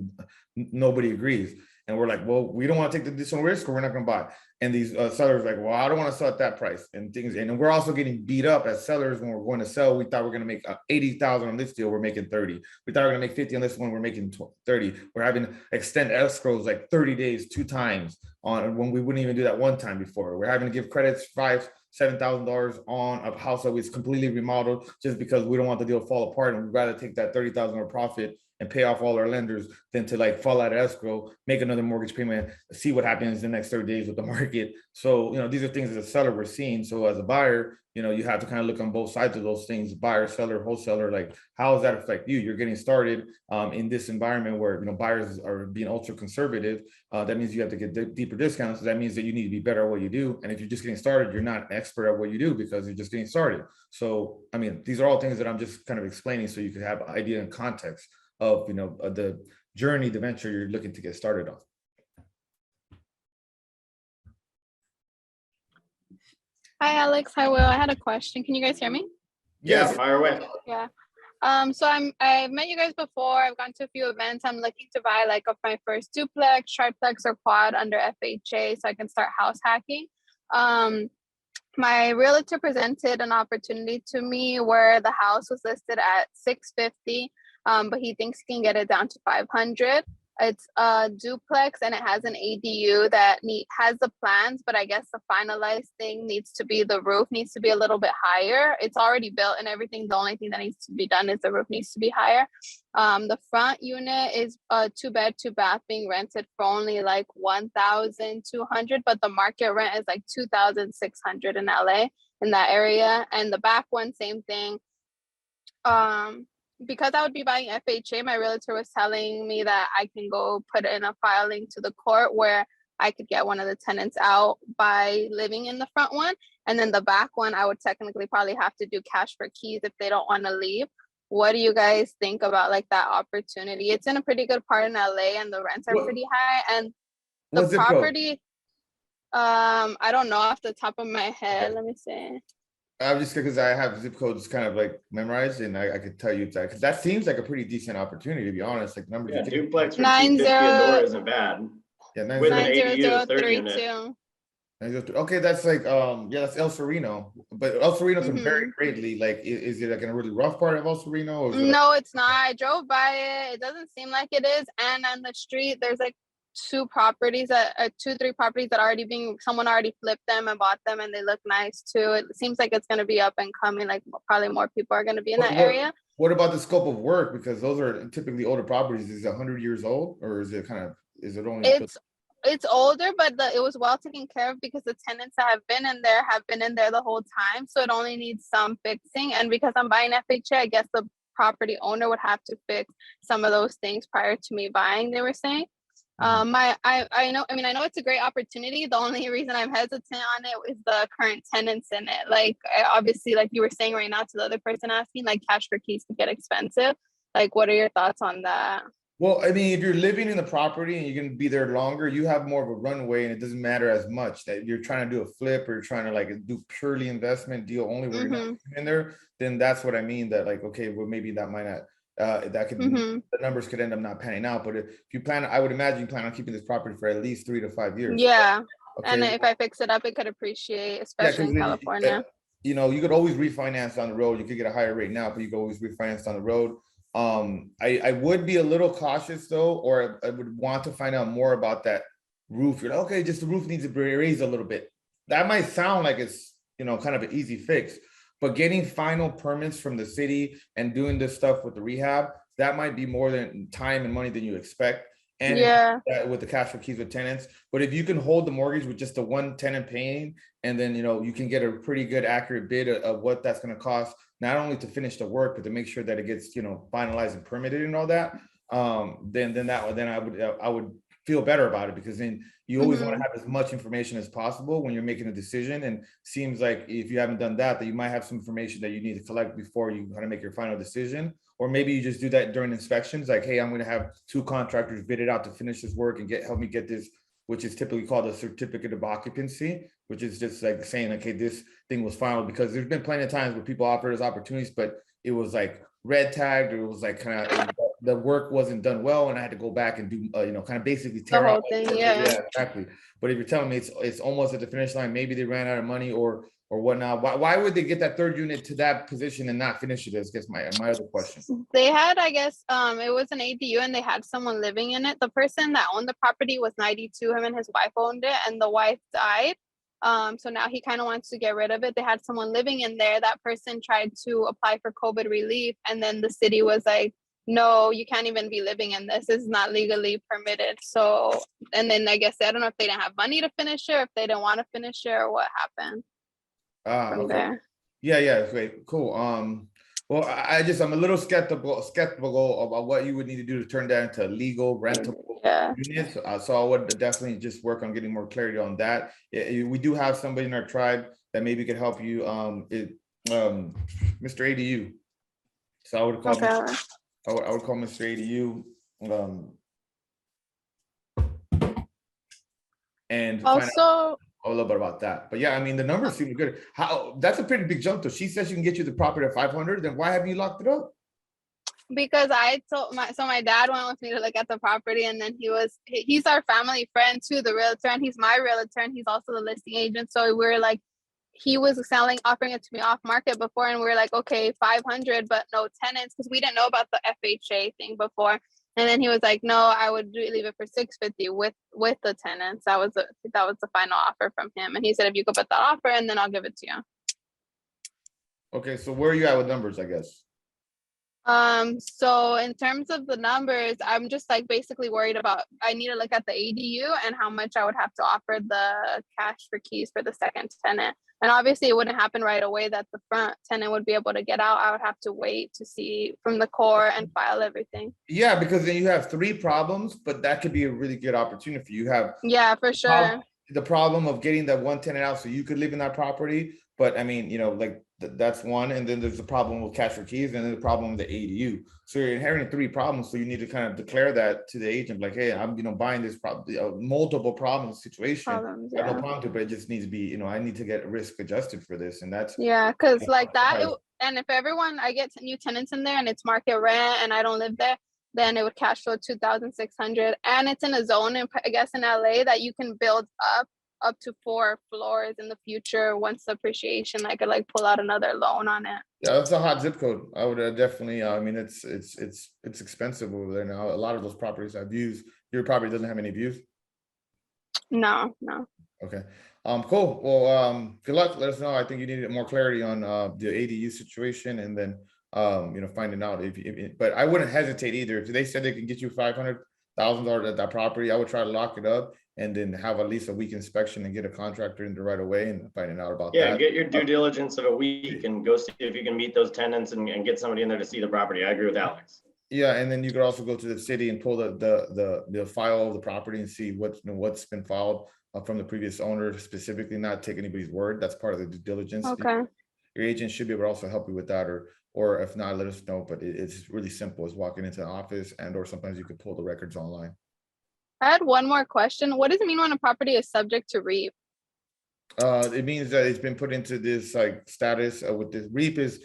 nobody agrees. And we're like, well, we don't want to take the additional risk, or we're not going to buy. And these sellers are like, well, I don't want to sell at that price and things. And we're also getting beat up as sellers when we're going to sell. We thought we're going to make 80,000 on this deal. We're making 30. We thought we we're going to make 50 on this one. We're making 30. We're having to extend escrows like 30 days, 2 times on when we wouldn't even do that one time before. We're having to give credits $7,000 on a house that was completely remodeled just because we don't want the deal to fall apart. And we'd rather take that $30,000 profit and pay off all our lenders than to like fall out of escrow, make another mortgage payment, see what happens in the next 30 days with the market. So, these are things as a seller we're seeing. So as a buyer, you have to kind of look on both sides of those things, buyer, seller, wholesaler, like how does that affect you? You're getting started in this environment where, buyers are being ultra conservative. That means you have to get deeper discounts. So that means that you need to be better at what you do. And if you're just getting started, you're not an expert at what you do because you're just getting started. So, I mean, these are all things that I'm just kind of explaining so you can have an idea and context of the journey, the venture you're looking to get started on. Hi, Alex. Hi, Will. I had a question. Can you guys hear me? Yes, fire away. Yeah. So I've met you guys before. I've gone to a few events. I'm looking to buy like my first duplex, triplex, or quad under FHA so I can start house hacking. My realtor presented an opportunity to me where the house was listed at $650. But he thinks he can get it down to $500. It's a duplex and it has an ADU that has the plans, but I guess the finalized thing needs to be the roof needs to be a little bit higher. It's already built and everything. The only thing that needs to be done is the roof needs to be higher. The front unit is a 2-bed, 2-bath being rented for only like $1,200, but the market rent is like $2,600 in LA in that area. And the back one, same thing. because I would be buying FHA, my realtor was telling me that I can go put in a filing to the court where I could get one of the tenants out by living in the front one. And then the back one, I would technically probably have to do cash for keys if they don't want to leave. What do you guys think about like that opportunity? It's in a pretty good part in LA and the rents are What- pretty high. And the What's it called? property, I don't know off the top of my head. Okay. Let me see. I'm just because I have zip codes kind of like memorized, and I could tell you that because that seems like a pretty decent opportunity, to be honest. Like numbers. Yeah, you take- duplex for 90 $250 a door isn't bad. Yeah, With an 90032. ADU third unit. Okay, that's like yeah, that's El Sereno, but El Sereno can vary Mhm. greatly. Like, is it like in a really rough part of El Sereno? Or is it like, No, it's not. I drove by it. It doesn't seem like it is. And on the street, there's like two, three properties that someone already flipped them and bought them, and they look nice too. It seems like it's gonna be up and coming. Like probably more people are gonna be in that area. what about the scope of work? Because those are typically older properties. Is it 100 years old, or is it only? It's older, but it was well taken care of because the tenants that have been in there the whole time. So it only needs some fixing. And because I'm buying FHA, I guess the property owner would have to fix some of those things prior to me buying, they were saying. I know it's a great opportunity. The only reason I'm hesitant on it is the current tenants in it. Like obviously, like you were saying right now to the other person asking, like cash for keys can get expensive. Like, what are your thoughts on that? Well, I mean, if you're living in the property and you're gonna be there longer, you have more of a runway, and it doesn't matter as much that you're trying to do a flip or you're trying to like do purely investment deal only where you're not in there. Then that's what I mean. That like, okay, well, maybe that might not. That could the numbers could end up not panning out. But if you plan, I would imagine you plan on keeping this property for at least 3 to 5 years. Yeah. Okay. And if I fix it up, it could appreciate, especially in California. You know, you could always refinance on the road. You could get a higher rate now, but you could always refinance on the road. I would be a little cautious though, or I would want to find out more about that roof. You're like, okay, just the roof needs to be raised a little bit. That might sound like it's, you know, kind of an easy fix, but getting final permits from the city and doing this stuff with the rehab, that might be more than time and money than you expect. And with the cash for keys with tenants. But if you can hold the mortgage with just the one tenant paying, and then, you know, you can get a pretty good accurate bid of what that's going to cost, not only to finish the work, but to make sure that it gets, you know, finalized and permitted and all that. Then I would feel better about it, because then you always want to have as much information as possible when you're making a decision. And seems like if you haven't done that you might have some information that you need to collect before you kind of make your final decision. Or maybe you just do that during inspections, like, hey, I'm going to have 2 contractors bid it out to finish this work and help me get this, which is typically called a certificate of occupancy, which is just like saying, okay, this thing was final. Because there's been plenty of times where people offer us opportunities, but it was like red tagged, or it was like kind of the work wasn't done well, and I had to go back and do, you know, kind of basically tear out the whole thing. Yeah, exactly. But if you're telling me it's almost at the finish line, maybe they ran out of money or whatnot. Why would they get that third unit to that position and not finish it? Is my other question. They had, I guess, it was an ADU and they had someone living in it. The person that owned the property was 92. Him and his wife owned it, and the wife died. So now he kind of wants to get rid of it. They had someone living in there. That person tried to apply for COVID relief, and then the city was like, no, you can't even be living in this. It's not legally permitted. So, and then I guess I don't know if they didn't have money to finish it, or if they didn't want to finish it, or what happened. Okay. There. Yeah, great, cool. Well, I'm a little skeptical about what you would need to do to turn that into a legal rentable unit. So I would definitely just work on getting more clarity on that. We do have somebody in our tribe that maybe could help you. Mr. ADU. So I would call. I would call Mr. ADU. And also a little bit about that. But yeah, I mean, the numbers seem good. That's a pretty big jump though. She says she can get you the property at 500. Then why haven't you locked it up? Because I told my dad went with me to look at the property, and then he's our family friend too, the realtor, and he's my realtor, and he's also the listing agent. So we were like, he was offering it to me off market before, and we were like, okay, 500, but no tenants, because we didn't know about the FHA thing before. And then he was like, no, I would leave it for 650 with the tenants. That was the final offer from him. And he said, if you could put that offer, and then I'll give it to you. Okay, so where are you at with numbers, I guess? So in terms of the numbers, I'm just like basically worried about, I need to look at the ADU and how much I would have to offer the cash for keys for the second tenant. And obviously it wouldn't happen right away that the front tenant would be able to get out. I would have to wait to see from the core and file everything. Yeah, because then you have 3 problems, but that could be a really good opportunity for you. You have Yeah, for sure. the problem of getting that one tenant out so you could live in that property. But I mean, you know, like that's one. And then there's the problem with cash for keys, and then the problem with the ADU. So you're inheriting 3 problems. So you need to kind of declare that to the agent, like, hey, I'm, you know, buying this multiple problem situation. Problems, I have no yeah. problem to, but it just needs to be, you know, I need to get risk adjusted for this. And that's Yeah, because like that, and if everyone, I get new tenants in there and it's market rent and I don't live there, then it would cash flow 2,600. And it's in a zone, I guess, in LA that you can build up to 4 floors in the future once the appreciation. I could like pull out another loan on it. Yeah, that's a hot zip code. I would definitely. I mean, it's expensive over there now. A lot of those properties have views. Your property doesn't have any views. No. Okay. Cool. Well, good luck. Let us know. I think you needed more clarity on the ADU situation, and then you know, finding out if but I wouldn't hesitate either. If they said they can get you $500,000 at that property, I would try to lock it up and then have at least a week inspection and get a contractor in the right away and finding out about Yeah, that. get your due diligence of a week and go see if you can meet those tenants and get somebody in there to see the property. I agree with Alex. Yeah, and then you could also go to the city and pull the file of the property and see what's been filed from the previous owner, specifically, not take anybody's word. That's part of the due diligence. Okay. Your agent should be able to also help you with that, or if not, let us know. But it's really simple. It's walking into the office, and or sometimes you can pull the records online. I had one more question. What does it mean when a property is subject to REAP? It means that it's been put into this like status with this REAP is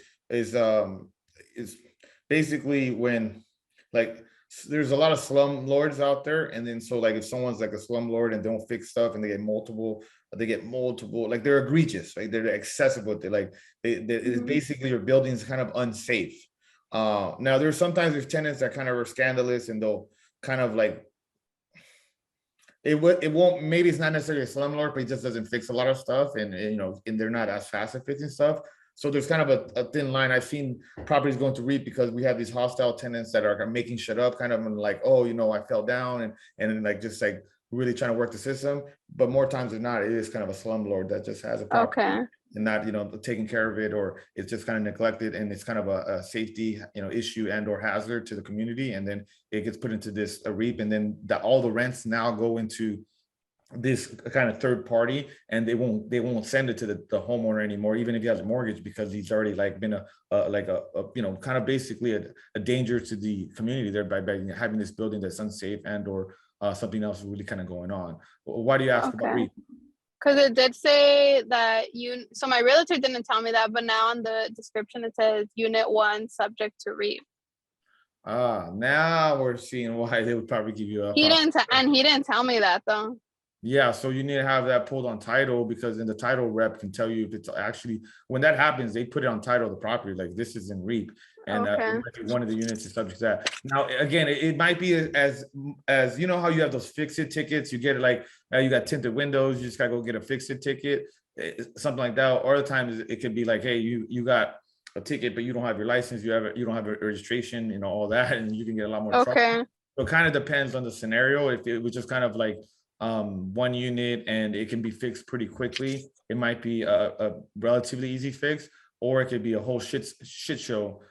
basically when like there's a lot of slum lords out there, and then so like if someone's like a slum lord and don't fix stuff and they get multiple like they're egregious, like they're excessive with it, like it's basically your building's kind of unsafe. Now there's sometimes there's tenants that kind of are scandalous and they'll kind of like it won't, maybe it's not necessarily a slumlord, but he just doesn't fix a lot of stuff, and you know, and they're not as fast at fixing stuff. So there's kind of a thin line. I've seen properties going to REAP because we have these hostile tenants that are making shit up, kind of like, oh, you know, I fell down, and like just like really trying to work the system. But more times than not, it is kind of a slumlord that just has a property and not, you know, taking care of it, or it's just kind of neglected, and it's kind of a safety, you know, issue and or hazard to the community, and then it gets put into this REAP, and then all the rents now go into this kind of third party, and they won't send it to the homeowner anymore, even if he has a mortgage, because he's already like been a you know, kind of basically a danger to the community there by having this building that's unsafe and or something else really kind of going on. Why do you ask about REAP? Because it did say that so my realtor didn't tell me that, but now on the description it says unit 1 subject to REAP. Now we're seeing why they would probably give you a. He didn't tell me that though. Yeah, so you need to have that pulled on title, because then the title rep can tell you if it's actually, when that happens, they put it on title of the property, like this is in REAP, and it might be one of the units is subject to that. Now, again, it might be as you know how you have those fix-it tickets, you get it like, you got tinted windows, you just gotta go get a fix-it ticket, something like that. Or other times it could be like, hey, you got a ticket, but you don't have your license, you don't have a registration, you know, all that, and you can get a lot more trouble. So it kind of depends on the scenario. If it was just kind of like one unit and it can be fixed pretty quickly, it might be a relatively easy fix, or it could be a whole shit show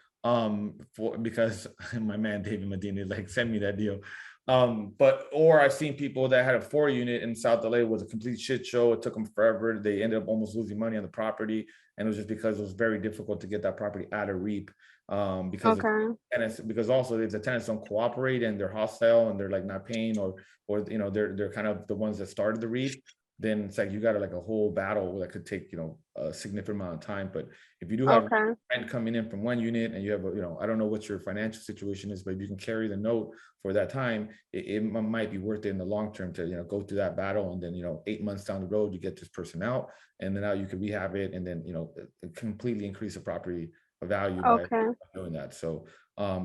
because my man David Medina like sent me that deal. Or I've seen people that had a 4 unit in South LA, was a complete shit show. It took them forever. They ended up almost losing money on the property, and it was just because it was very difficult to get that property out of REAP. Because tenants, because also if the tenants don't cooperate and they're hostile and they're like not paying, or you know, they're kind of the ones that started the REAP, then it's like you got like a whole battle that could take, you know, a significant amount of time. But if you do have rent coming in from one unit and you have you know, I don't know what your financial situation is, but if you can carry the note for that time, it might be worth it in the long term to, you know, go through that battle, and then, you know, 8 months down the road you get this person out, and then now you can rehab it, and then, you know, completely increase the property value by doing that. So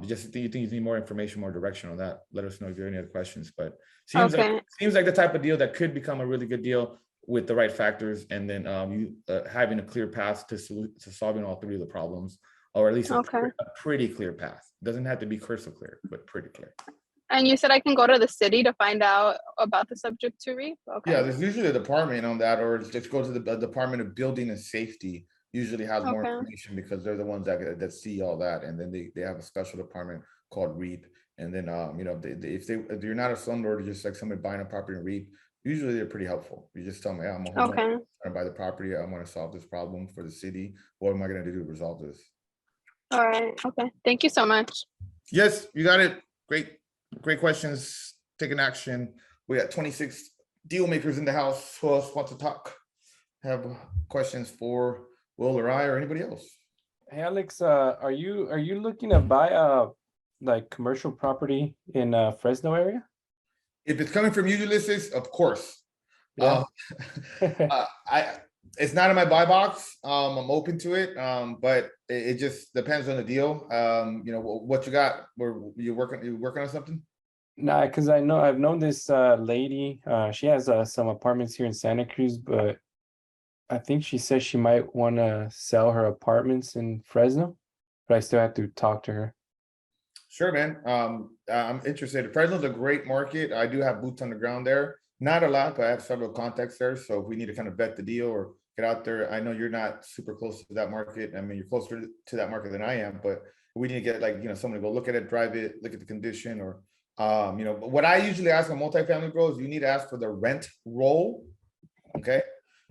just you think you need more information, more direction on that, let us know if you have any other questions. But seems like the type of deal that could become a really good deal with the right factors, and then you having a clear path to solving all 3 of the problems. or at least Okay. a pretty clear path. Doesn't have to be crystal clear, but pretty clear. And you said I can go to the city to find out about the subject to REAP? Okay. Yeah, there's usually a department on that, or just go to the Department of Building and Safety. Usually has more Okay. information because they're the ones that see all that, and then they have a special department called REAP. And then you know, if you're not a slumlord, just like somebody buying a property in REAP, usually they're pretty helpful. You just tell them, yeah, I'm a homeowner, Okay. trying to buy the property, I want to solve this problem for the city. What am I going to do to resolve this? All right. Okay. Thank you so much. Yes, you got it. Great questions. Taking action. We got 26 deal makers in the house. Who else wants to talk? Have questions for Will or I or anybody else? Hey Alex, are you looking to buy like commercial property in Fresno area? If it's coming from you, Ulysses, of course. Yeah. It's not in my buy box. I'm open to it, but it just depends on the deal. You know what you got. Where you working on something? Nah, because I've known this lady. She has some apartments here in Santa Cruz, but I think she says she might want to sell her apartments in Fresno, but I still have to talk to her. Sure, man. I'm interested. Fresno's a great market. I do have boots on the ground there. Not a lot, but I have several contacts there. So if we need to kind of vet the deal or get out there, I know you're not super close to that market. I mean, you're closer to that market than I am, but we need to get like, you know, someone to go look at it, drive it, look at the condition, or you know, what I usually ask on multifamily grows, you need to ask for the rent roll. Okay.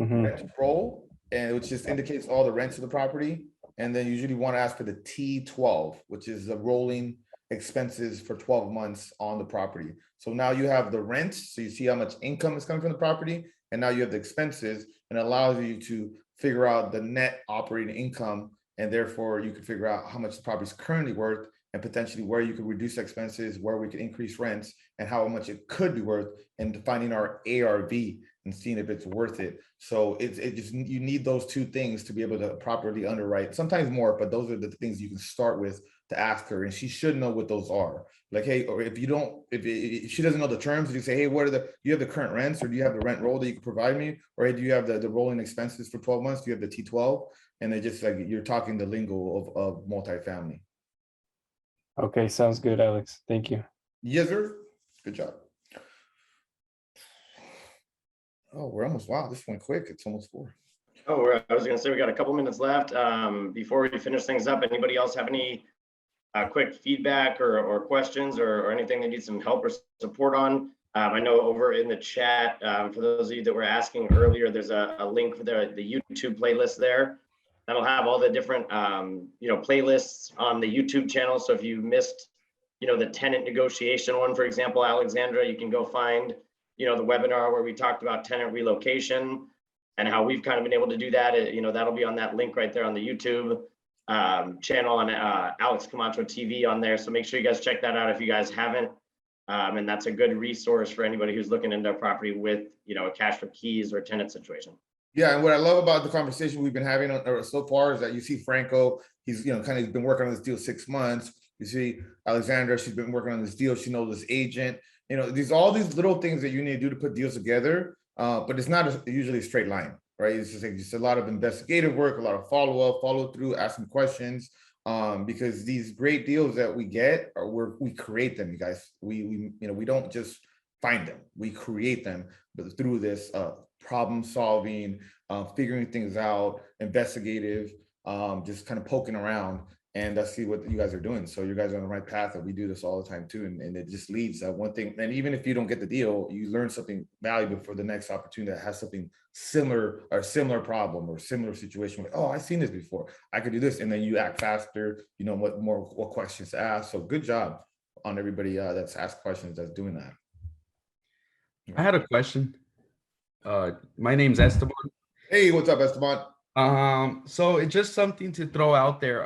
Mhm. Rent roll, and which just indicates all the rents of the property. And then you usually want to ask for the T12, which is the rolling expenses for 12 months on the property. So now you have the rent, so you see how much income is coming from the property, and now you have the expenses, and it allows you to figure out the net operating income, and therefore you can figure out how much the property is currently worth, and potentially where you could reduce expenses, where we could increase rents, and how much it could be worth, and finding our ARV and seeing if it's worth it. So it just, you need those two things to be able to properly underwrite, sometimes more, but those are the things you can start with to ask her, and she should know what those are. Like, hey, or if you don't, if she doesn't know the terms, you say, hey, what are do you have the current rents, or do you have the rent roll that you can provide me? Or hey, do you have the rolling expenses for 12 months? Do you have the T12? And they just like, you're talking the lingo of multifamily. Okay, sounds good, Alex. Thank you. Yes, sir. Good job. Oh, we're almost, wow, this went quick. It's almost 4. Oh, I was gonna say we got a couple minutes left. Before we finish things up, anybody else have any quick feedback or questions or anything they need some help or support on? I know over in the chat, for those of you that were asking earlier, there's a link for the YouTube playlist there. That'll have all the different you know, playlists on the YouTube channel. So if you missed, you know, the tenant negotiation one, for example, Alexandra, you can go find, you know, the webinar where we talked about tenant relocation and how we've kind of been able to do that. You know, that'll be on that link right there on the YouTube channel on Alex Camacho TV on there. So make sure you guys check that out if you guys haven't. And that's a good resource for anybody who's looking into a property with, you know, a cash for keys or tenant situation. Yeah, and what I love about the conversation we've been having so far is that you see Franco, he's, you know, kind of been working on this deal 6 months. You see Alexandra, she's been working on this deal. She knows this agent. You know, all these little things that you need to do to put deals together, but it's not usually a straight line, right? It's just a lot of investigative work, a lot of follow through, asking questions, because these great deals that we get, we create them, you guys. We you know, we don't just find them, we create them, but through this problem solving, figuring things out, investigative, just kind of poking around. And let's see what you guys are doing. So you guys are on the right path, and we do this all the time too. And it just leads that one thing. And even if you don't get the deal, you learn something valuable for the next opportunity that has something similar or similar problem or similar situation. Like, oh, I've seen this before. I could do this. And then you act faster, you know, what questions to ask. So good job on everybody that's asked questions that's doing that. I had a question. My name's Esteban. Hey, what's up, Esteban? So it's just something to throw out there.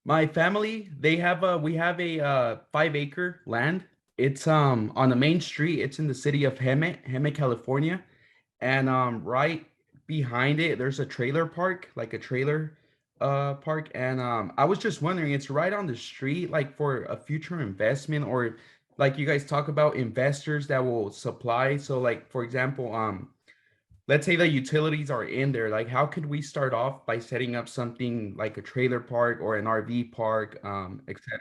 My family, we have a 5-acre land. It's on the main street. It's in the city of Hemet, California. And right behind it, there's a trailer park, like a trailer park. And I was just wondering, it's right on the street, like for a future investment, or like you guys talk about investors that will supply. So like, for example, let's say the utilities are in there, like how could we start off by setting up something like a trailer park or an RV park, etc.?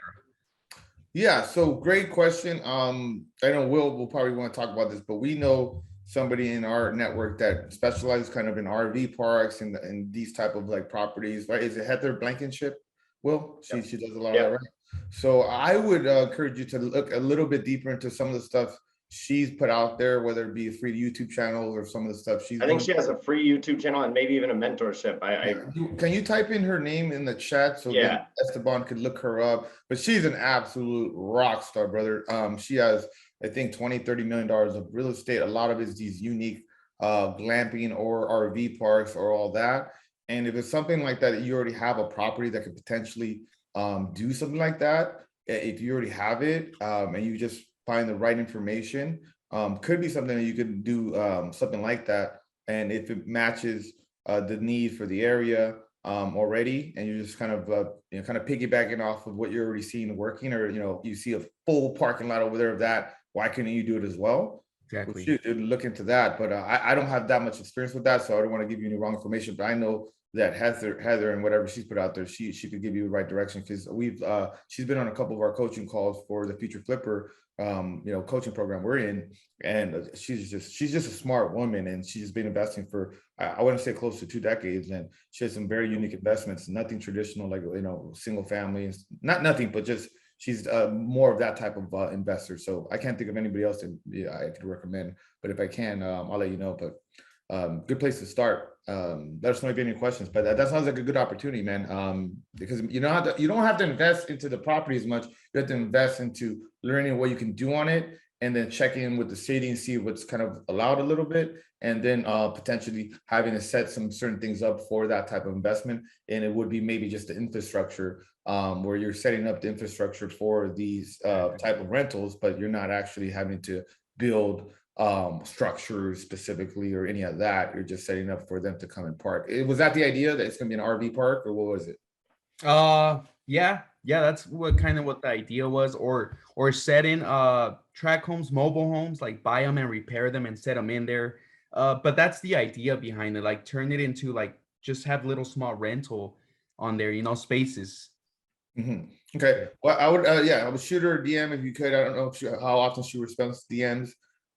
Yeah, so great question. I know will probably want to talk about this, but we know somebody in our network that specializes kind of in RV parks and these type of like properties, right? Is it Heather Blankenship? Will she does a lot of that, right? So I would encourage you to look a little bit deeper into some of the stuff she's put out there, whether it be a free YouTube channel or some of the stuff she's I think doing. she has a free YouTube channel and maybe even a mentorship. Can you type in her name in the chat so then Yeah. Esteban could look her up? But she's an absolute rock star, brother. She has, I think, 20-30 million dollars of real estate. A lot of it's these unique glamping or RV parks or all that. And if it's something like that, you already have a property that could potentially do something like that. If you already have it and you just find the right information, could be something that you could do something like that. And if it matches the need for the area already, and you're just kind of kind of piggybacking off of what you're already seeing working, or you see a full parking lot over there of that, why couldn't you do it as well? Exactly. Well, shoot, look into that. But I don't have that much experience with that, so I don't want to give you any wrong information. But I know that Heather and whatever she's put out there, she could give you the right direction, because she's been on a couple of our coaching calls for the Future Flipper coaching program we're in, and she's just a smart woman, and she's been investing for I wouldn't say close to 2 decades, and she has some very unique investments, nothing traditional like single family, not nothing, but just she's more of that type of investor. So I can't think of anybody else that I could recommend, but if I can, I'll let you know. But good place to start. Let us know if you have any questions, but that sounds like a good opportunity, man. Because you don't have to invest into the property as much. You have to invest into learning what you can do on it, and then check in with the city and see what's kind of allowed a little bit, and then potentially having to set some certain things up for that type of investment. And it would be maybe just the infrastructure, where you're setting up the infrastructure for these type of rentals, but you're not actually having to build structures specifically or any of that. You're just setting up for them to come and park. Was that the idea, that it's going to be an RV park, or what was it? Yeah, that's what the idea was, or set in track homes, mobile homes, like buy them and repair them and set them in there. But that's the idea behind it, like turn it into like just have little small rental on there, spaces. Okay, well, I would shoot her a DM if you could. I don't know how often she responds to DMs,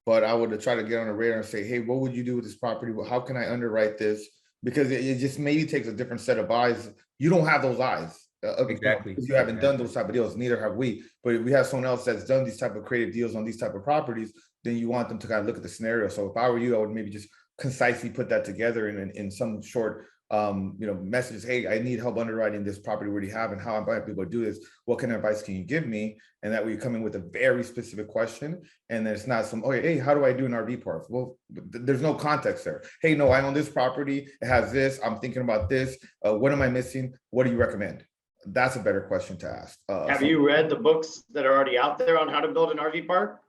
but I would try to get on the radar and say, hey, what would you do with this property? How can I underwrite this? Because it just maybe takes a different set of eyes. You don't have those eyes. Exactly. Because you haven't done those type of deals, neither have we. But if we have someone else that's done these type of creative deals on these type of properties, then you want them to kind of look at the scenario. So if I were you, I would maybe just concisely put that together in some short messages. Hey, I need help underwriting this property we already have, and how I might be able to do this. What kind of advice can you give me? And that way you come in with a very specific question, and then it's not some, oh, hey, how do I do an RV park? Well, there's no context there. Hey, no, I own this property. It has this. I'm thinking about this. What am I missing? What do you recommend? That's a better question to ask. Have you read the books that are already out there on how to build an RV park?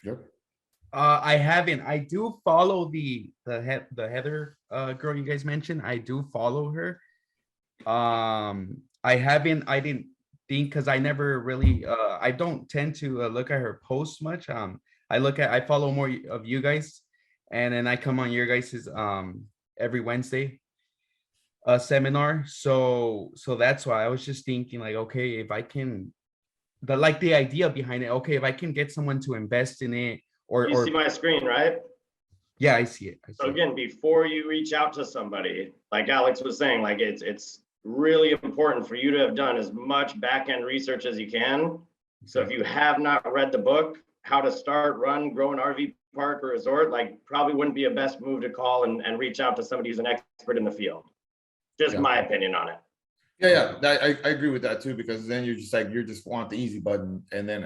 Yep. I haven't. I do follow the Heather girl you guys mentioned. I do follow her. I didn't think, because I never really I don't tend to look at her posts much. I follow more of you guys, and then I come on your guys's every Wednesday seminar. So that's why I was just thinking, like, okay, if I can, the idea behind it, okay, if I can get someone to invest in it, you see my screen, right? Yeah, I see it. So again, before you reach out to somebody, like Alex was saying, like it's really important for you to have done as much back-end research as you can. So if you have not read the book, How to Start, Run, Grow an RV Park or Resort, like probably wouldn't be a best move to call and reach out to somebody who's an expert in the field. Just my opinion on it. Yeah, I agree with that too, because then you just want the easy button, and then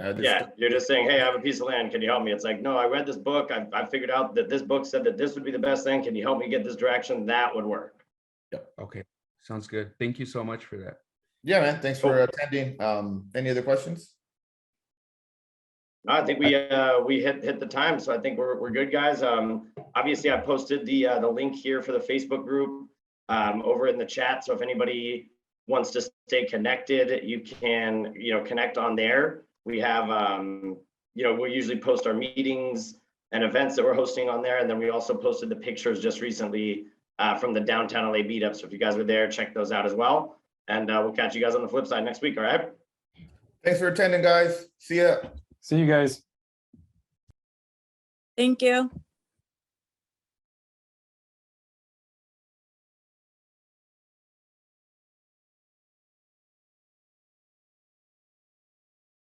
you're just saying, hey, I have a piece of land, can you help me? It's like, no, I read this book, I figured out that this book said that this would be the best thing, can you help me get this direction? That would work. Yeah. Okay, sounds good. Thank you so much for that. Yeah, man, thanks for attending. Any other questions? No, I think we hit the time, so I think we're good, guys. Obviously I posted the link here for the Facebook group over in the chat, so if anybody wants to stay connected, you can connect on there. We have we usually post our meetings and events that we're hosting on there. And then we also posted the pictures just recently from the downtown LA meetup. So if you guys were there, check those out as well. And we'll catch you guys on the flip side next week. All right. Thanks for attending, guys. See ya. See you guys. Thank you.